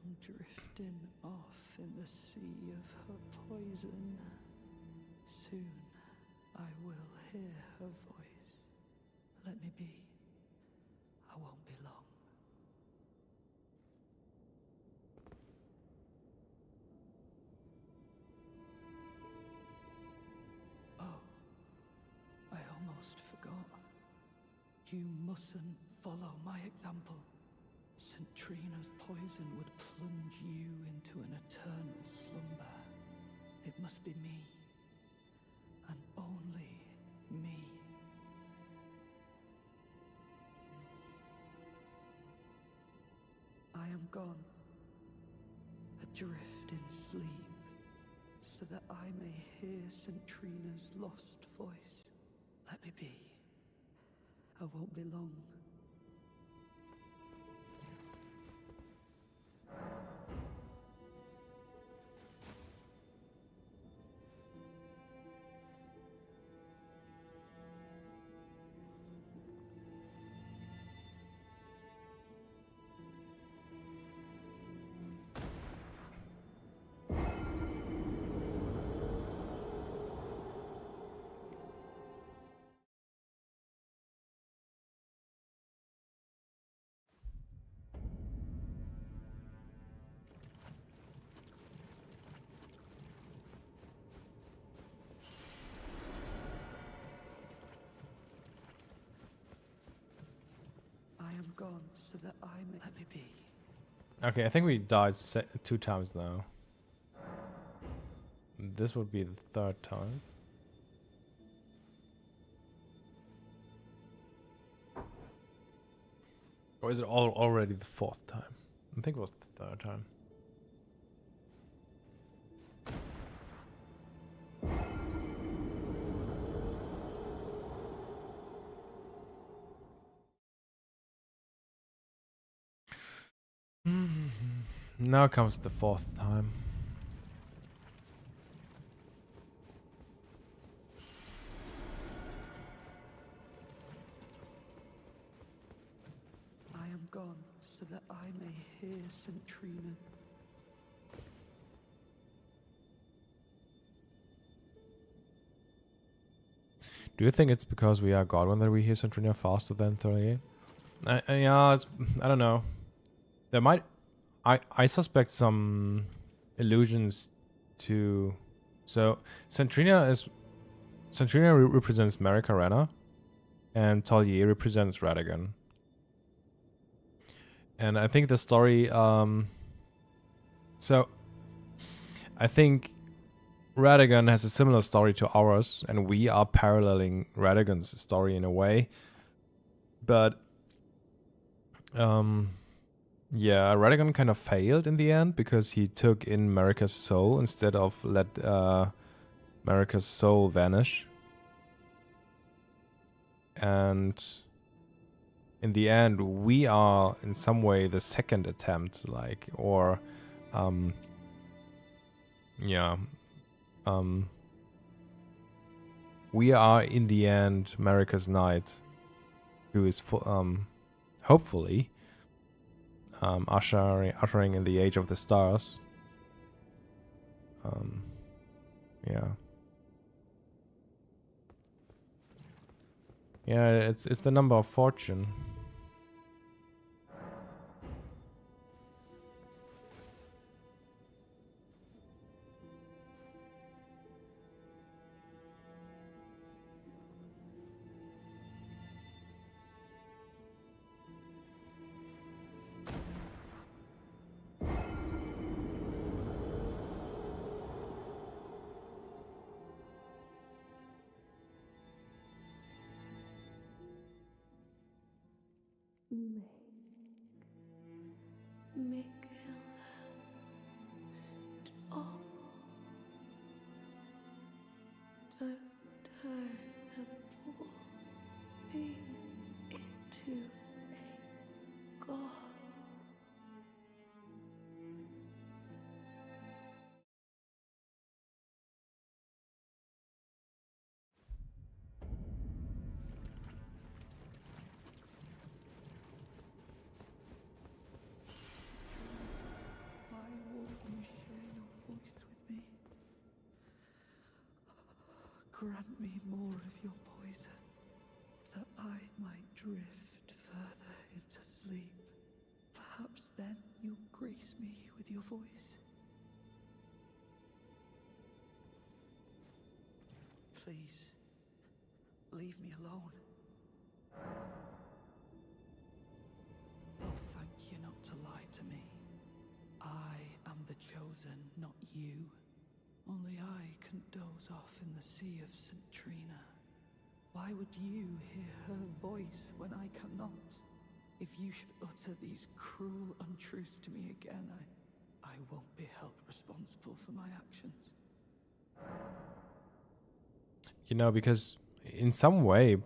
I'm drifting off in the sea of her poison. Soon, I will hear her voice. Let me be. I won't be long. Oh, I almost forgot. You mustn't follow my example. Centrina's poison would plunge you into an eternal slumber. It must be me, and only me. I am gone, adrift in sleep, so that I may hear Centrina's lost voice. Let me be. I won't be long. I am gone, so that I may let me be. Okay, I think we died 2 times now. This would be the 3rd time. Or is it already the 4th time? I think it was the 3rd time. Now comes the fourth time. I am gone so that I may hear St. Trina. Do you think it's because we are Godwyn that we hear Centurinia faster than 38? Yeah, I don't know. There might... I suspect some illusions to... So, Centurinia represents Maricarena, and Talier represents Radagon. And I think the story... So, I think Radagon has a similar story to ours, and we are paralleling Radagon's story in a way. But... yeah, Radagon kind of failed in the end because he took in Marika's soul instead of let Marika's soul vanish. And in the end, we are in some way the second attempt, like, or, yeah, we are in the end Marika's knight, who is, hopefully, ushering in the age of the stars. Yeah. Yeah, it's the number of fortune. Stop. Don't turn the poor thing into a god. Why won't you share your voice with me? Grant me more of your poison, that I might drift further into sleep. Perhaps then you'll grace me with your voice. Please, leave me alone. I'll thank you not to lie to me. I am the chosen, not you. Only I can doze off in the sea of St. Trina. Why would you hear her voice when I cannot? If you should utter these cruel untruths to me again, I won't be held responsible for my actions. You know, because in some way,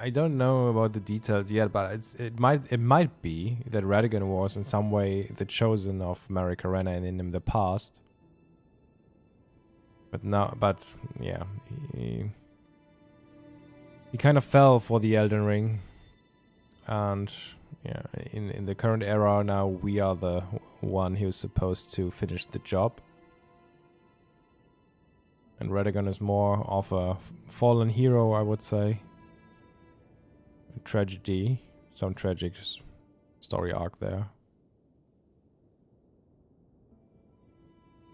I don't know about the details yet, but it might be that Radagon was in some way the chosen of Maricarena and in the past. But yeah, he kind of fell for the Elden Ring, and yeah, in the current era now we are the one who's supposed to finish the job. And Radagon is more of a fallen hero, I would say. A tragedy, some tragic story arc there.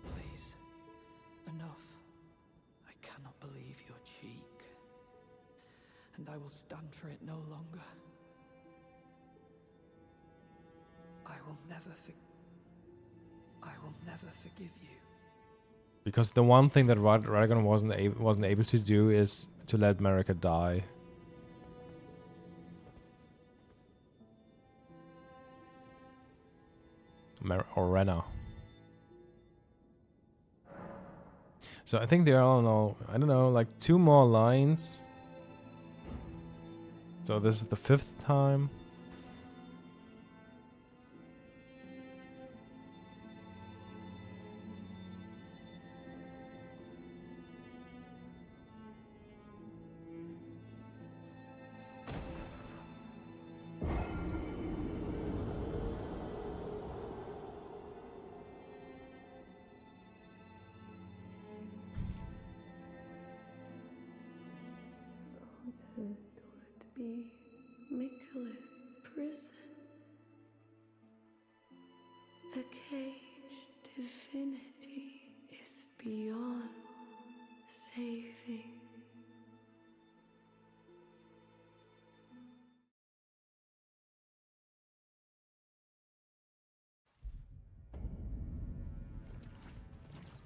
Please, enough. I cannot believe your cheek. And I will stand for it no longer. I will never forgive you. Because the one thing that Radagon wasn't able to do is to let Marika die. Or Rena. So I think there are, I don't know, like 2 more lines. So this is the 5th time. Nicholas prison. A caged divinity is beyond saving.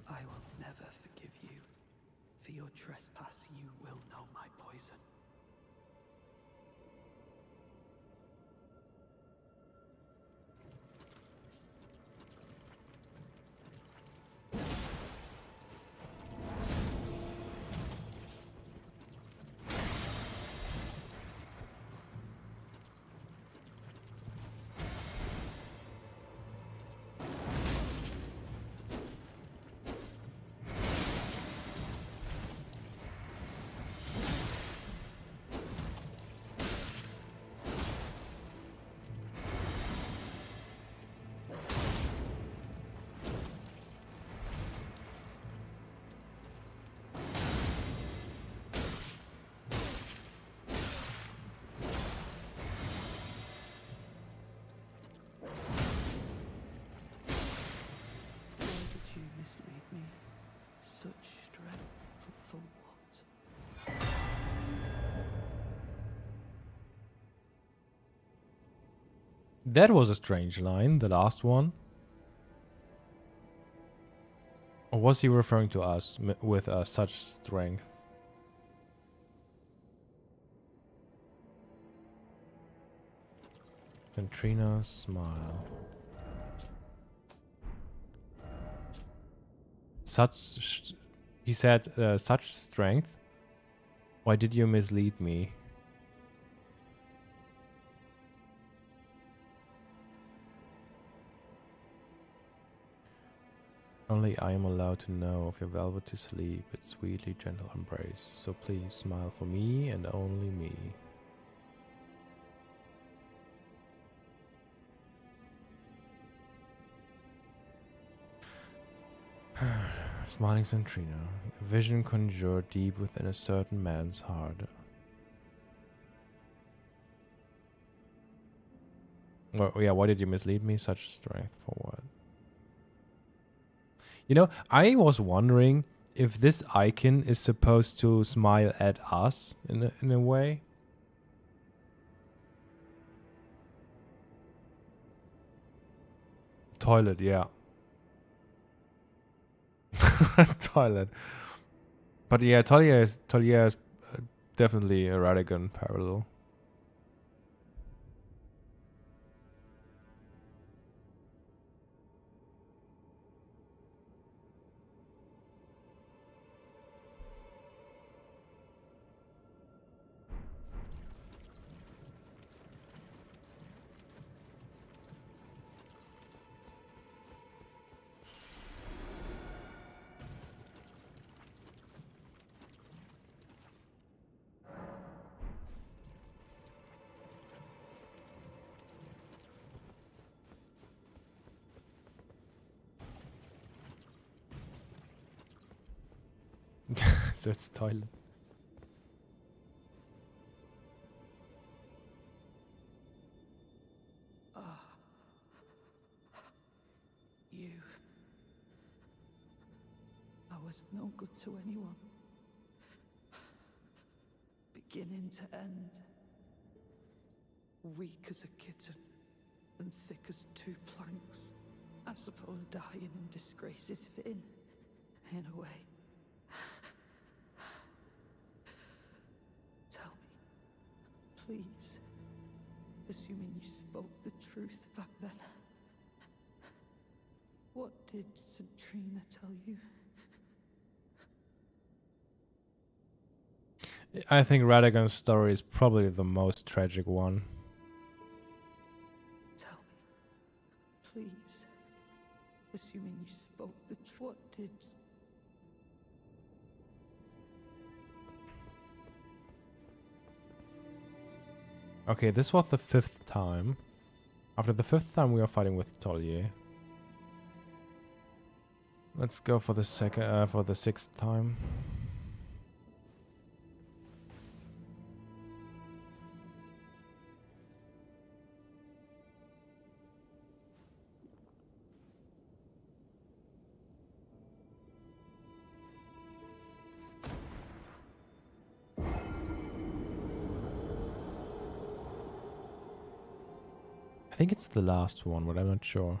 I will never forgive you. For your trespass, you will know my poison. That was a strange line, the last one. Or was he referring to us with such strength? Centrina, smile. He said, such strength? Why did you mislead me? Only I am allowed to know of your velvety sleep, its sweetly gentle embrace. So please smile for me and only me. Smiling Centrina, a vision conjured deep within a certain man's heart. Well, yeah, why did you mislead me? Such strength for what? You know, I was wondering if this icon is supposed to smile at us in a way. Toilet, yeah. Toilet. But yeah, Talia is definitely a Radagon parallel. So it's toilet. You. I was no good to anyone. Beginning to end. Weak as a kitten, and thick as two planks. I suppose dying in disgrace is fitting, in a way. Tell me, please, assuming you spoke the truth back then, what did Centrina tell you? I think Radagon's story is probably the most tragic one. Tell me, please, assuming you spoke the truth, what did... Okay, this was the 5th time. After the 5th time, we are fighting with Tollier. Let's go for the for the 6th time. think it's the last one, but I'm not sure.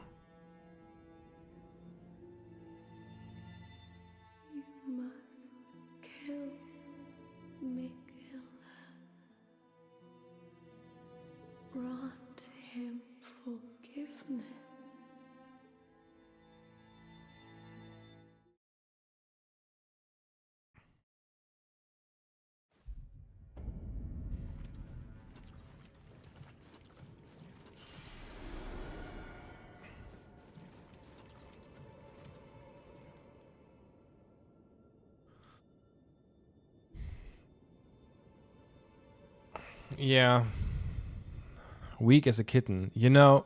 You must kill Miguel. Grant him forgiveness. Yeah. Weak as a kitten. You know,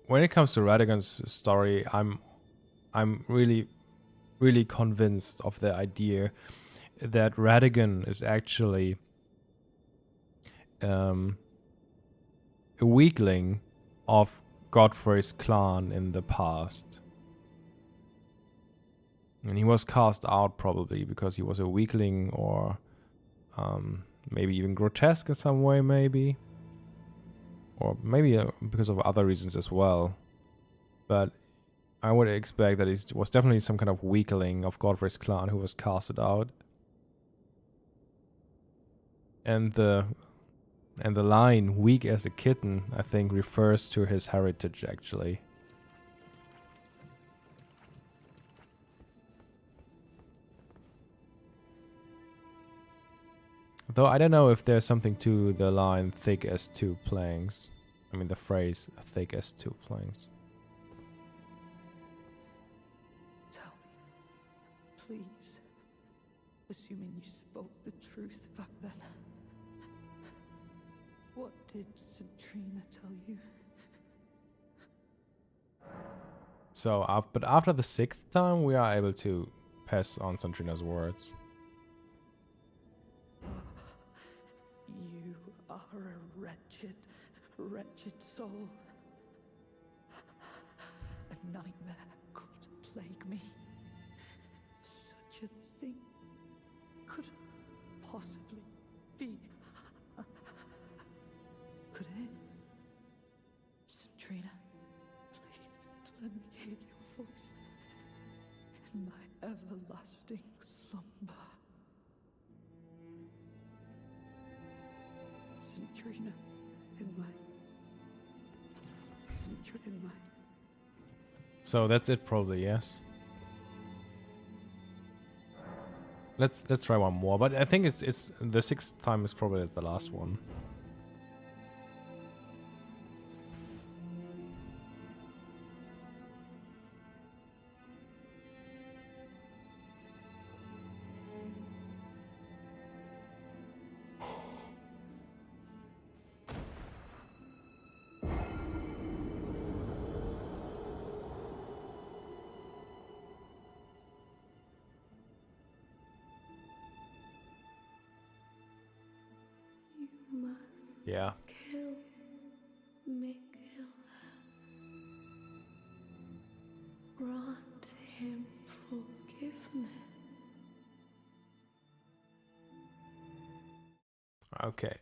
when it comes to Radigan's story, I'm really convinced of the idea that Radigan is actually a weakling of Godfrey's clan in the past. And he was cast out probably because he was a weakling, or maybe even grotesque in some way, maybe. Or maybe because of other reasons as well. But I would expect that he was definitely some kind of weakling of Godfrey's clan who was casted out. And the line "weak as a kitten" I think refers to his heritage actually. Though I don't know if there's something to the line "thick as two planks." I mean the phrase "thick as two planks." Tell me, please, assuming you spoke the truth back then. What did Centrina tell you? So, but after the 6th time, we are able to pass on Centrina's words. You are a wretched, wretched soul. A nightmare come to plague me. Such a thing could possibly be. Could it? Centrina, please let me hear your voice in my everlasting slumber. Centrina, in my... So that's it probably, yes. Let's try one more, but I think it's the 6th time is probably the last one. You must Yeah. kill Miguel. Grant him forgiveness. Okay.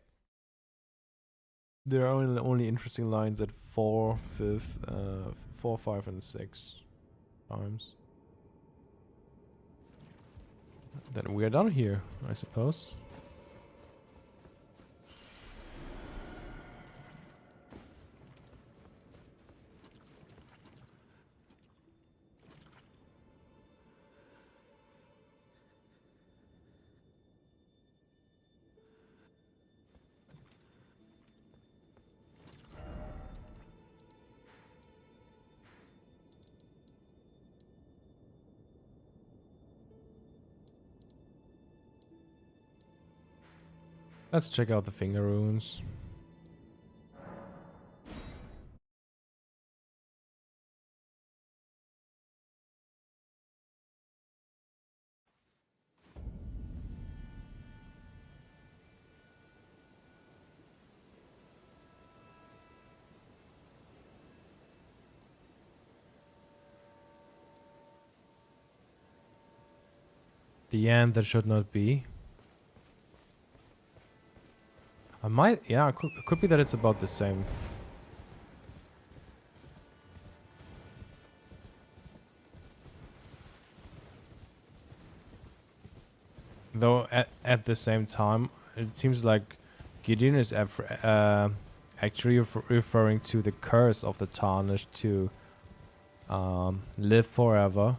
There are only interesting lines at 4, 5, and 6 times. Then we are done here, I suppose. Let's check out the finger runes. The end that should not be. I might, yeah, it could be that it's about the same. Though at the same time, it seems like Gideon is actually referring to the curse of the Tarnished to live forever.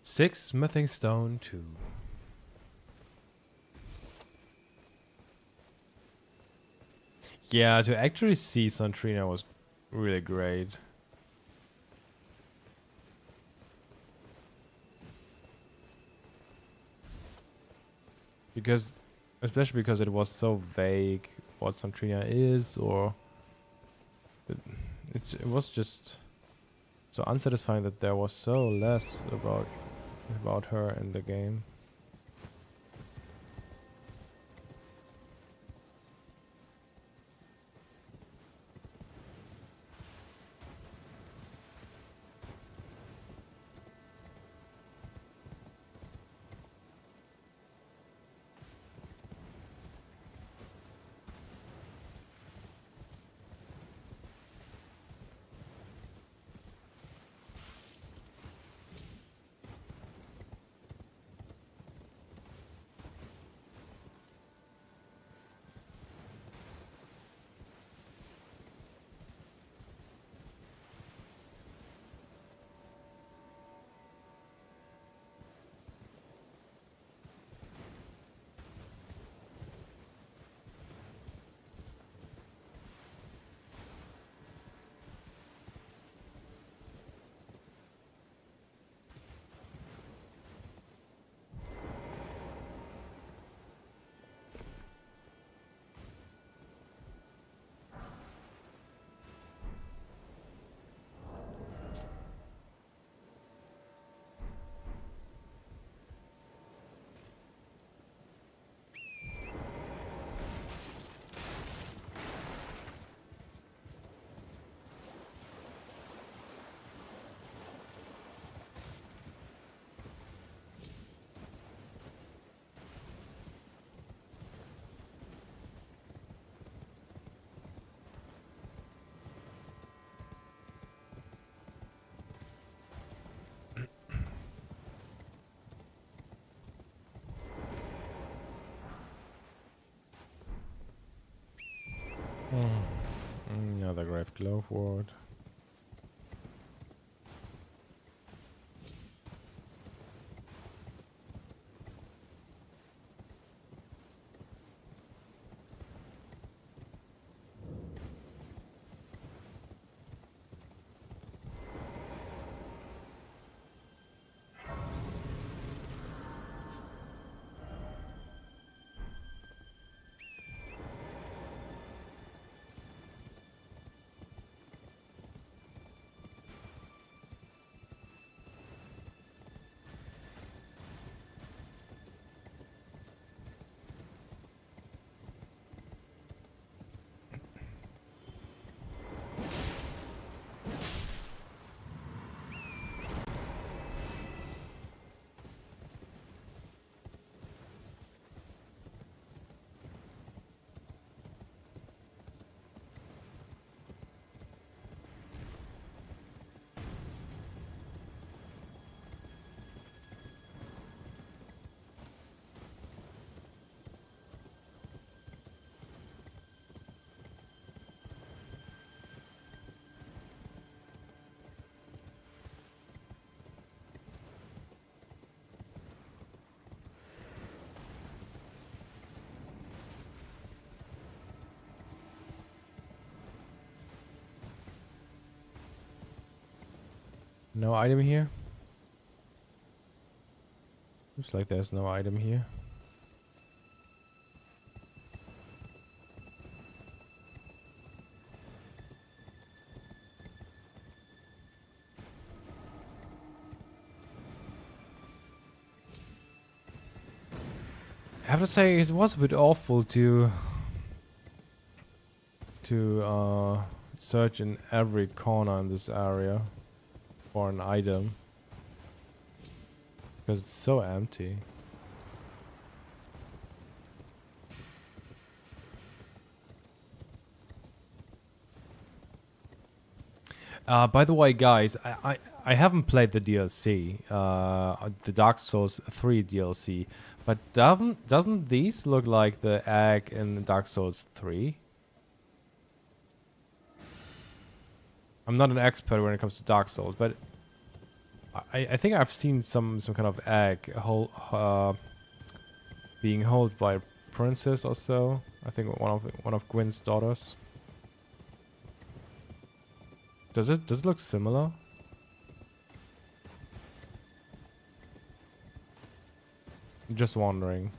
Six smithing stone 2. Yeah, to actually see Santrina was really great. Because, especially because it was so vague what Santrina is, or it was just so unsatisfying that there was so less about her in the game. Another grave glove ward. No item here? Looks like there's no item here. I have to say it was a bit awful to search in every corner in this area for an item because it's so empty. By the way, guys, I haven't played the DLC, the Dark Souls 3 DLC, but doesn't these look like the egg in Dark Souls 3? I'm not an expert when it comes to Dark Souls, but I think I've seen some kind of egg being held by a princess or so. I think one of Gwyn's daughters. Does it look similar? Just wondering.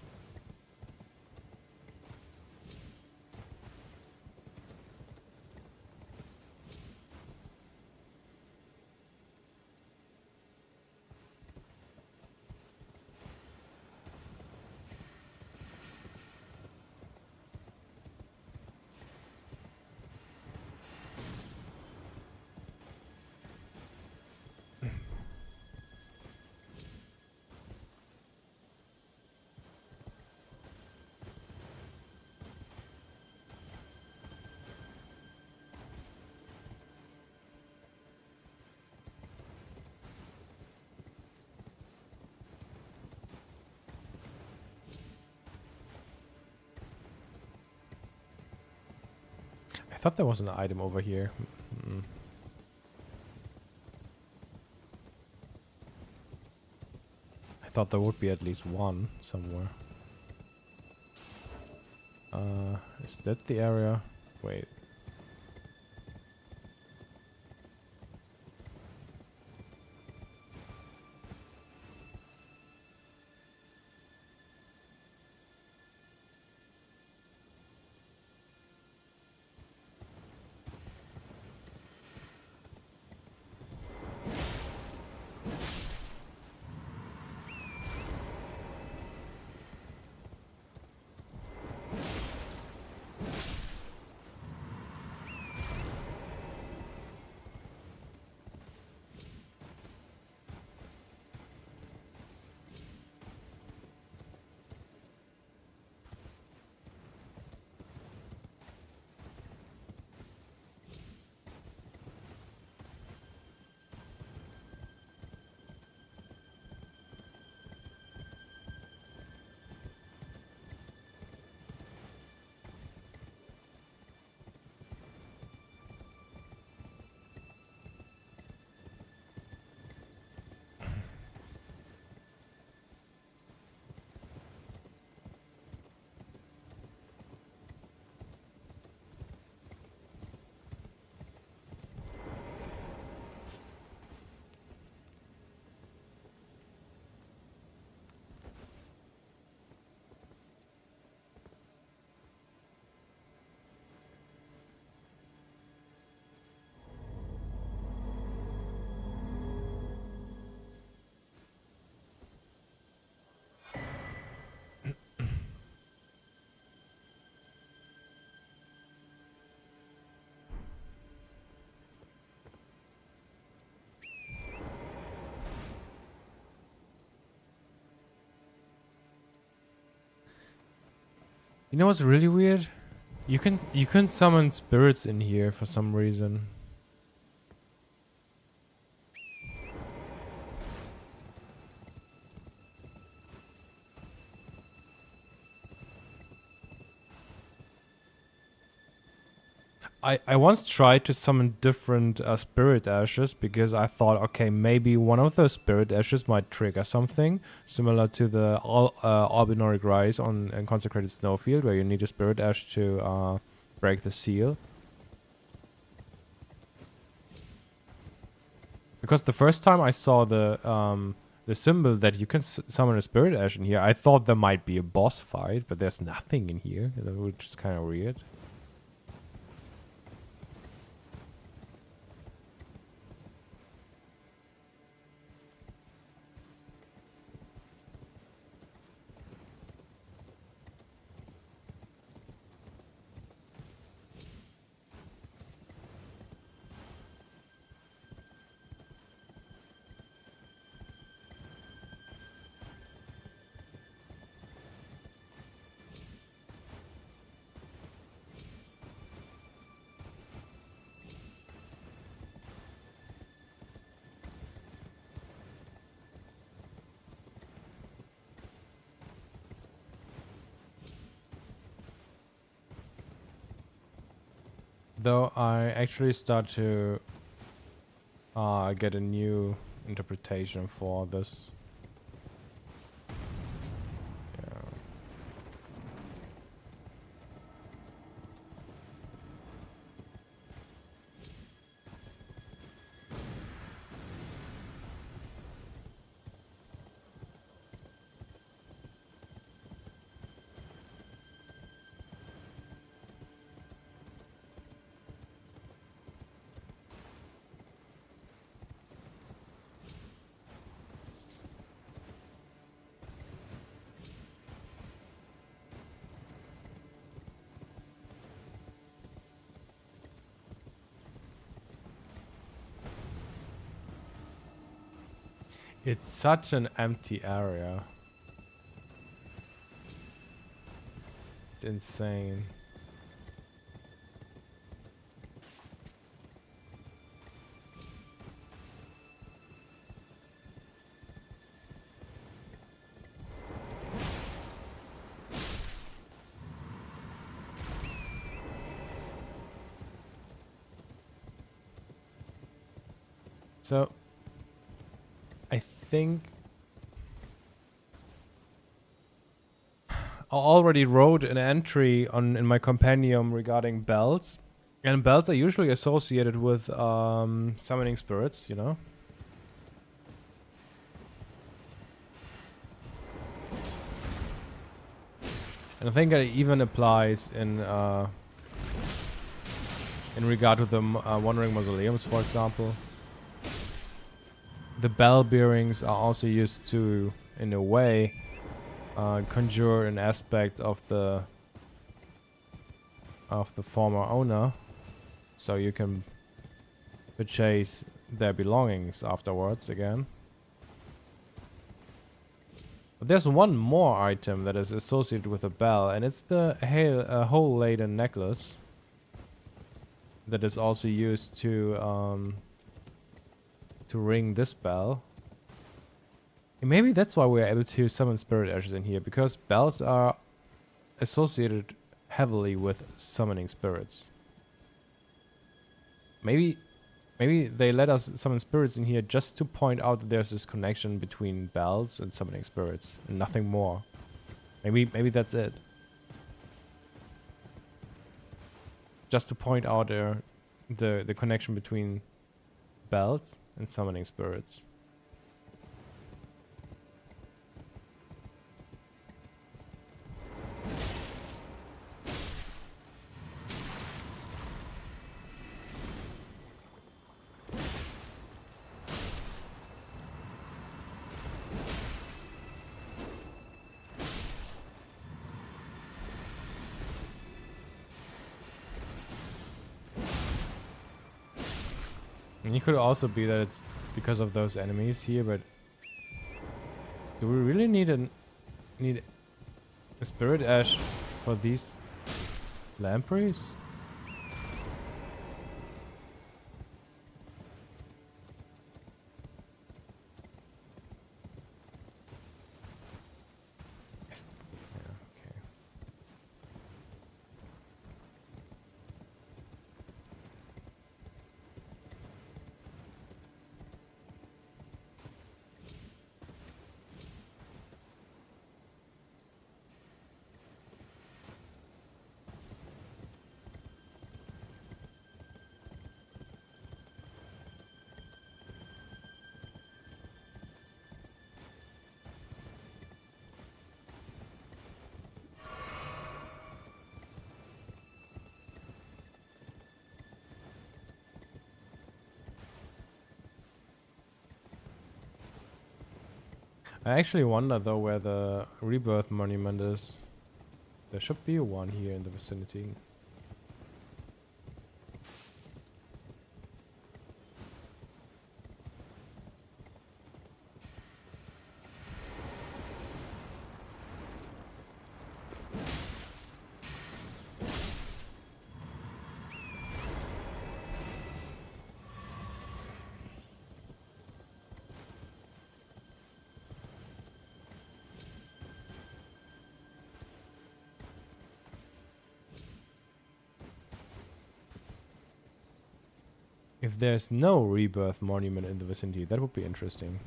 I thought there was an item over here. I thought there would be at least one somewhere. Is that the area? Wait. You know what's really weird? You can summon spirits in here for some reason. I once tried to summon different spirit ashes because I thought, okay, maybe one of those spirit ashes might trigger something similar to the Albinoric Rise on Consecrated Snowfield, where you need a spirit ash to break the seal. Because the first time I saw the symbol that you can summon a spirit ash in here, I thought there might be a boss fight, but there's nothing in here, which is kind of weird. Though I actually start to get a new interpretation for this. Yeah. It's such an empty area. It's insane. So I think I already wrote an entry in my compendium regarding bells, and bells are usually associated with summoning spirits, you know. And I think it even applies in regard to the Wandering Mausoleums, for example. The bell bearings are also used to, in a way, conjure an aspect of the former owner, so you can purchase their belongings afterwards again. But there's one more item that is associated with a bell, and it's the hole-laden necklace that is also used to ring this bell. And maybe that's why we're able to summon spirit ashes in here, because bells are associated heavily with summoning spirits. Maybe they let us summon spirits in here just to point out that there's this connection between bells and summoning spirits, and nothing more. Maybe that's it. Just to point out the connection between bells and summoning spirits. And it could also be that it's because of those enemies here, but do we really need a spirit ash for these lampreys? Yeah, okay. I actually wonder though where the rebirth monument is. There should be one here in the vicinity. If there's no rebirth monument in the vicinity, that would be interesting.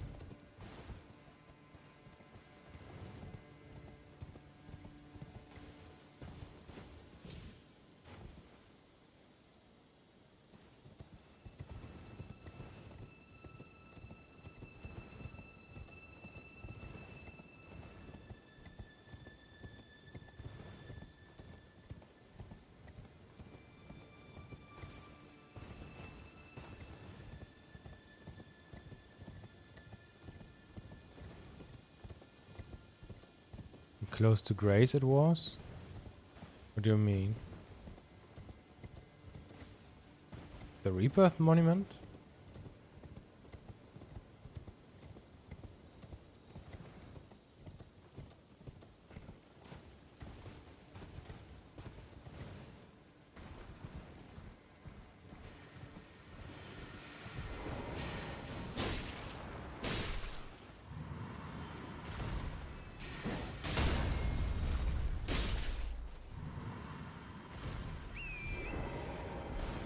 Close to Grace it was? What do you mean? The rebirth monument?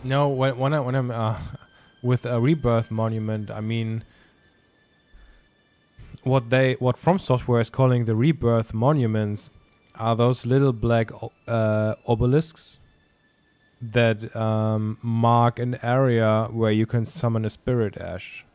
No, when I'm with a rebirth monument, I mean what From Software is calling the rebirth monuments are those little black obelisks that mark an area where you can summon a spirit ash.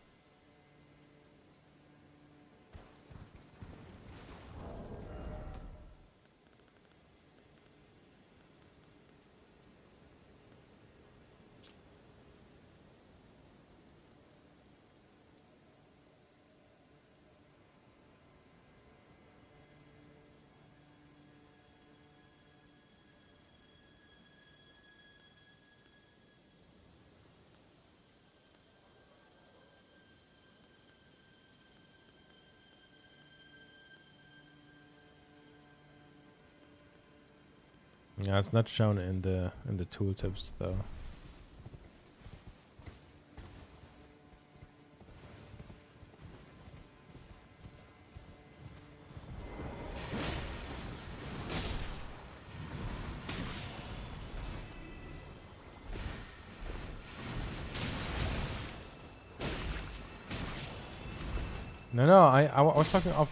Yeah, it's not shown in the tooltips though. No, I was talking of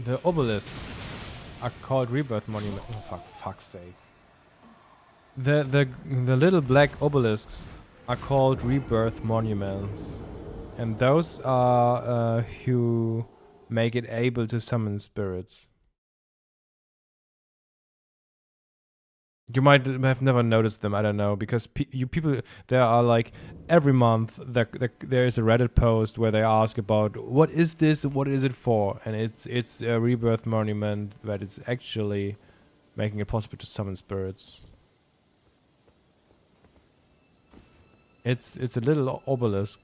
the obelisks are called rebirth monument. Oh, fuck's sake. The little black obelisks are called rebirth monuments, and those are who make it able to summon spirits. You might have never noticed them, I don't know, because people, there are like, every month there is a Reddit post where they ask about, what is this, what is it for? And it's a rebirth monument that is actually making it possible to summon spirits. It's a little obelisk.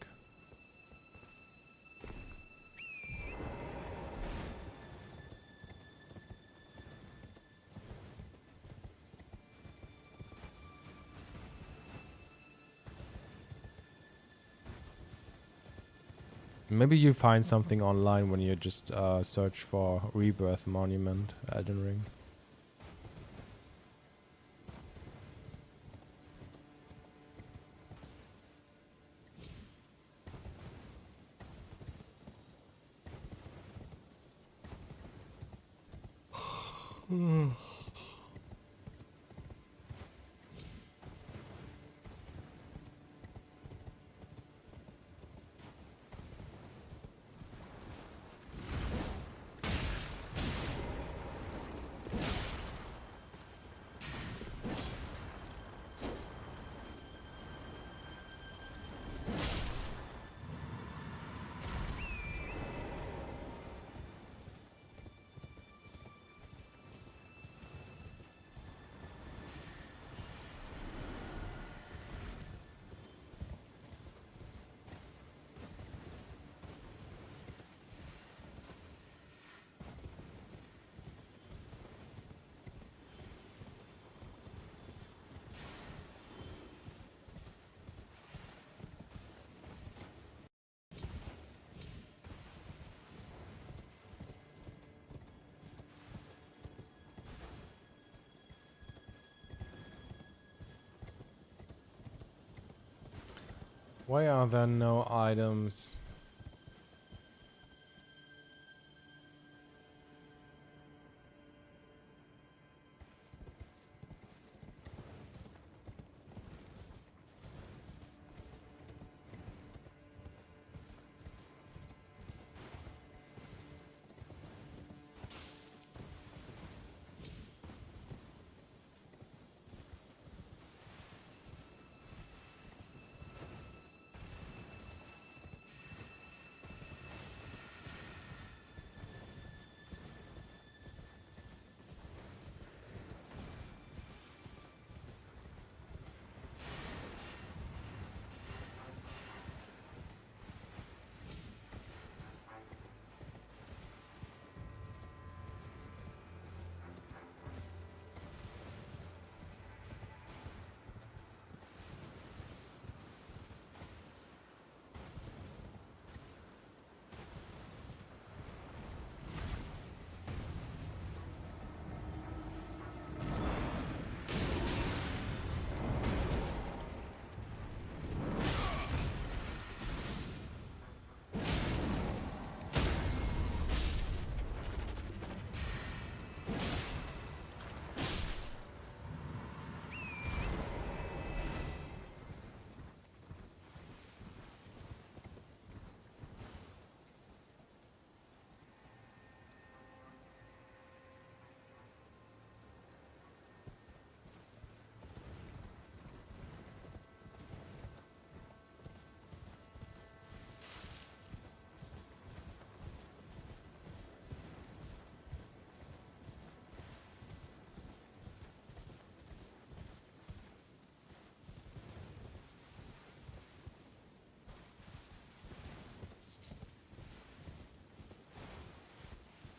Maybe you find something online when you just search for Rebirth Monument Elden Ring. Why are there no items?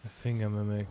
A finger mimic.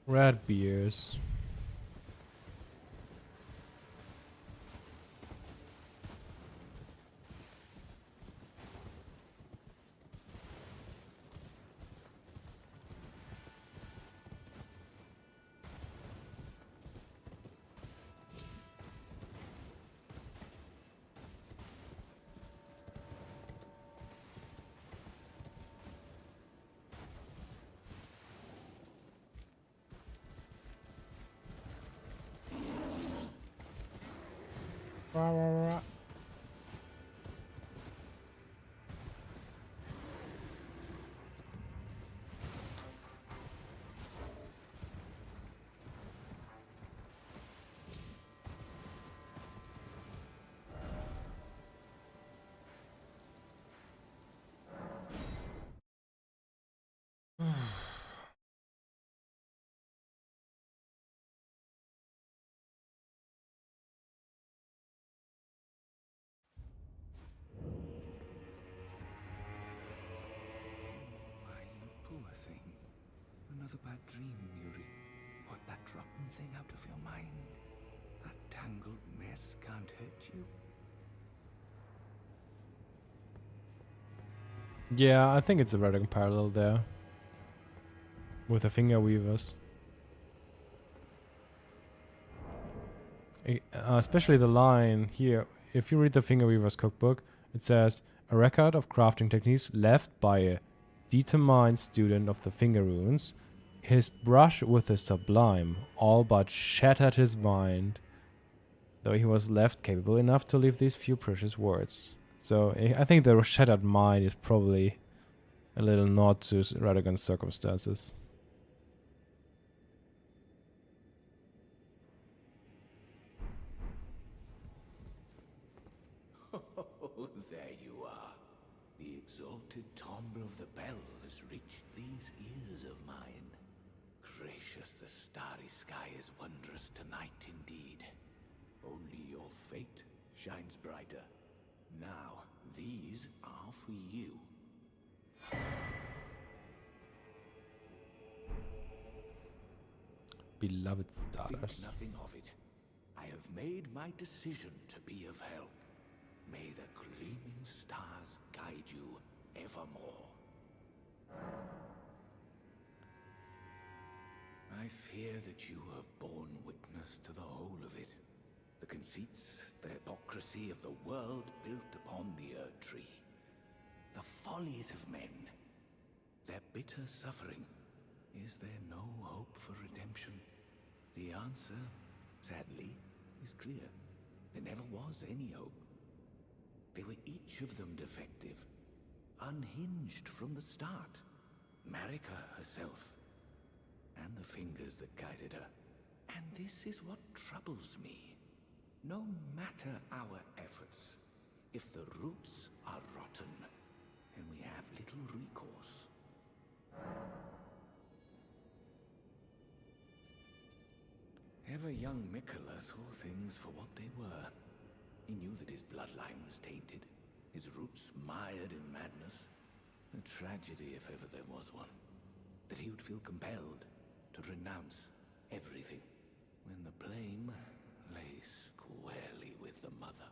Red beers. Rah, rah, rah. Why, you poor thing. Another bad dream, Yuri. Put that rotten thing out of your mind. That tangled mess can't hurt you. Yeah, I think it's a radical parallel there. With the finger weavers. Especially the line here. If you read the finger weavers cookbook, it says, a record of crafting techniques left by a determined student of the finger runes. His brush with the sublime all but shattered his mind, though he was left capable enough to leave these few precious words. So I think the shattered mind is probably a little nod to Radagon's circumstances. Oh, there you are. The exalted timbre of the bell has reached these ears of mine. Gracious, the starry sky is wondrous tonight indeed. Only your fate shines brighter. Now, these are for you. Beloved stars. Think nothing of it. I have made my decision to be of help. May the gleaming stars guide you evermore. I fear that you have borne witness to the whole of it. The conceits, the hypocrisy of the world built upon the Earth Tree. The follies of men. Their bitter suffering. Is there no hope for redemption? The answer, sadly, is clear. There never was any hope. They were each of them defective, unhinged from the start. Marika herself, and the fingers that guided her. And this is what troubles me. No matter our efforts, if the roots are rotten, then we have little recourse. Ever young Mikola saw things for what they were. He knew that his bloodline was tainted, his roots mired in madness. A tragedy if ever there was one. That he would feel compelled to renounce everything when the blame lay squarely with the mother.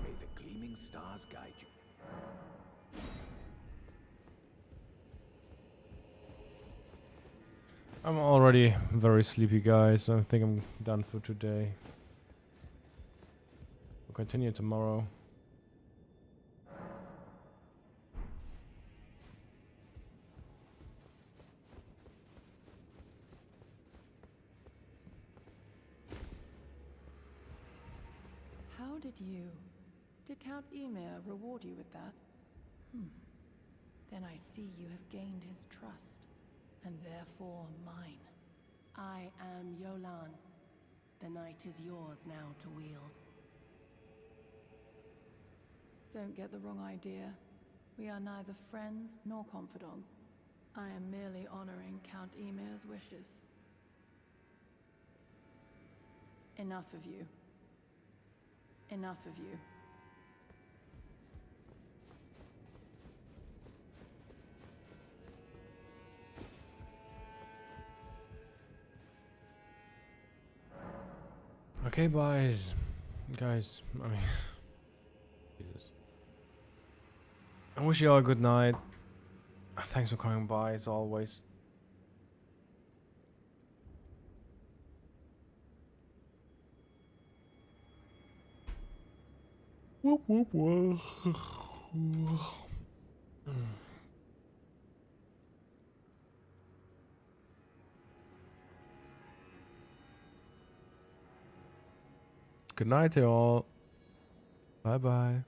May the gleaming stars guide you. I'm already very sleepy, guys. I think I'm done for today. We'll continue tomorrow. How did you... Did Count Emir reward you with that? Then I see you have gained his trust, and therefore mine. I am Yolan. The night is yours now to wield. Don't get the wrong idea. We are neither friends nor confidants. I am merely honoring Count Emir's wishes. Enough of you. Enough of you. Okay, guys. I mean, Jesus. I wish you all a good night. Thanks for coming by, as always. Whoop, whoop, whoop. Good night, y'all. Bye bye.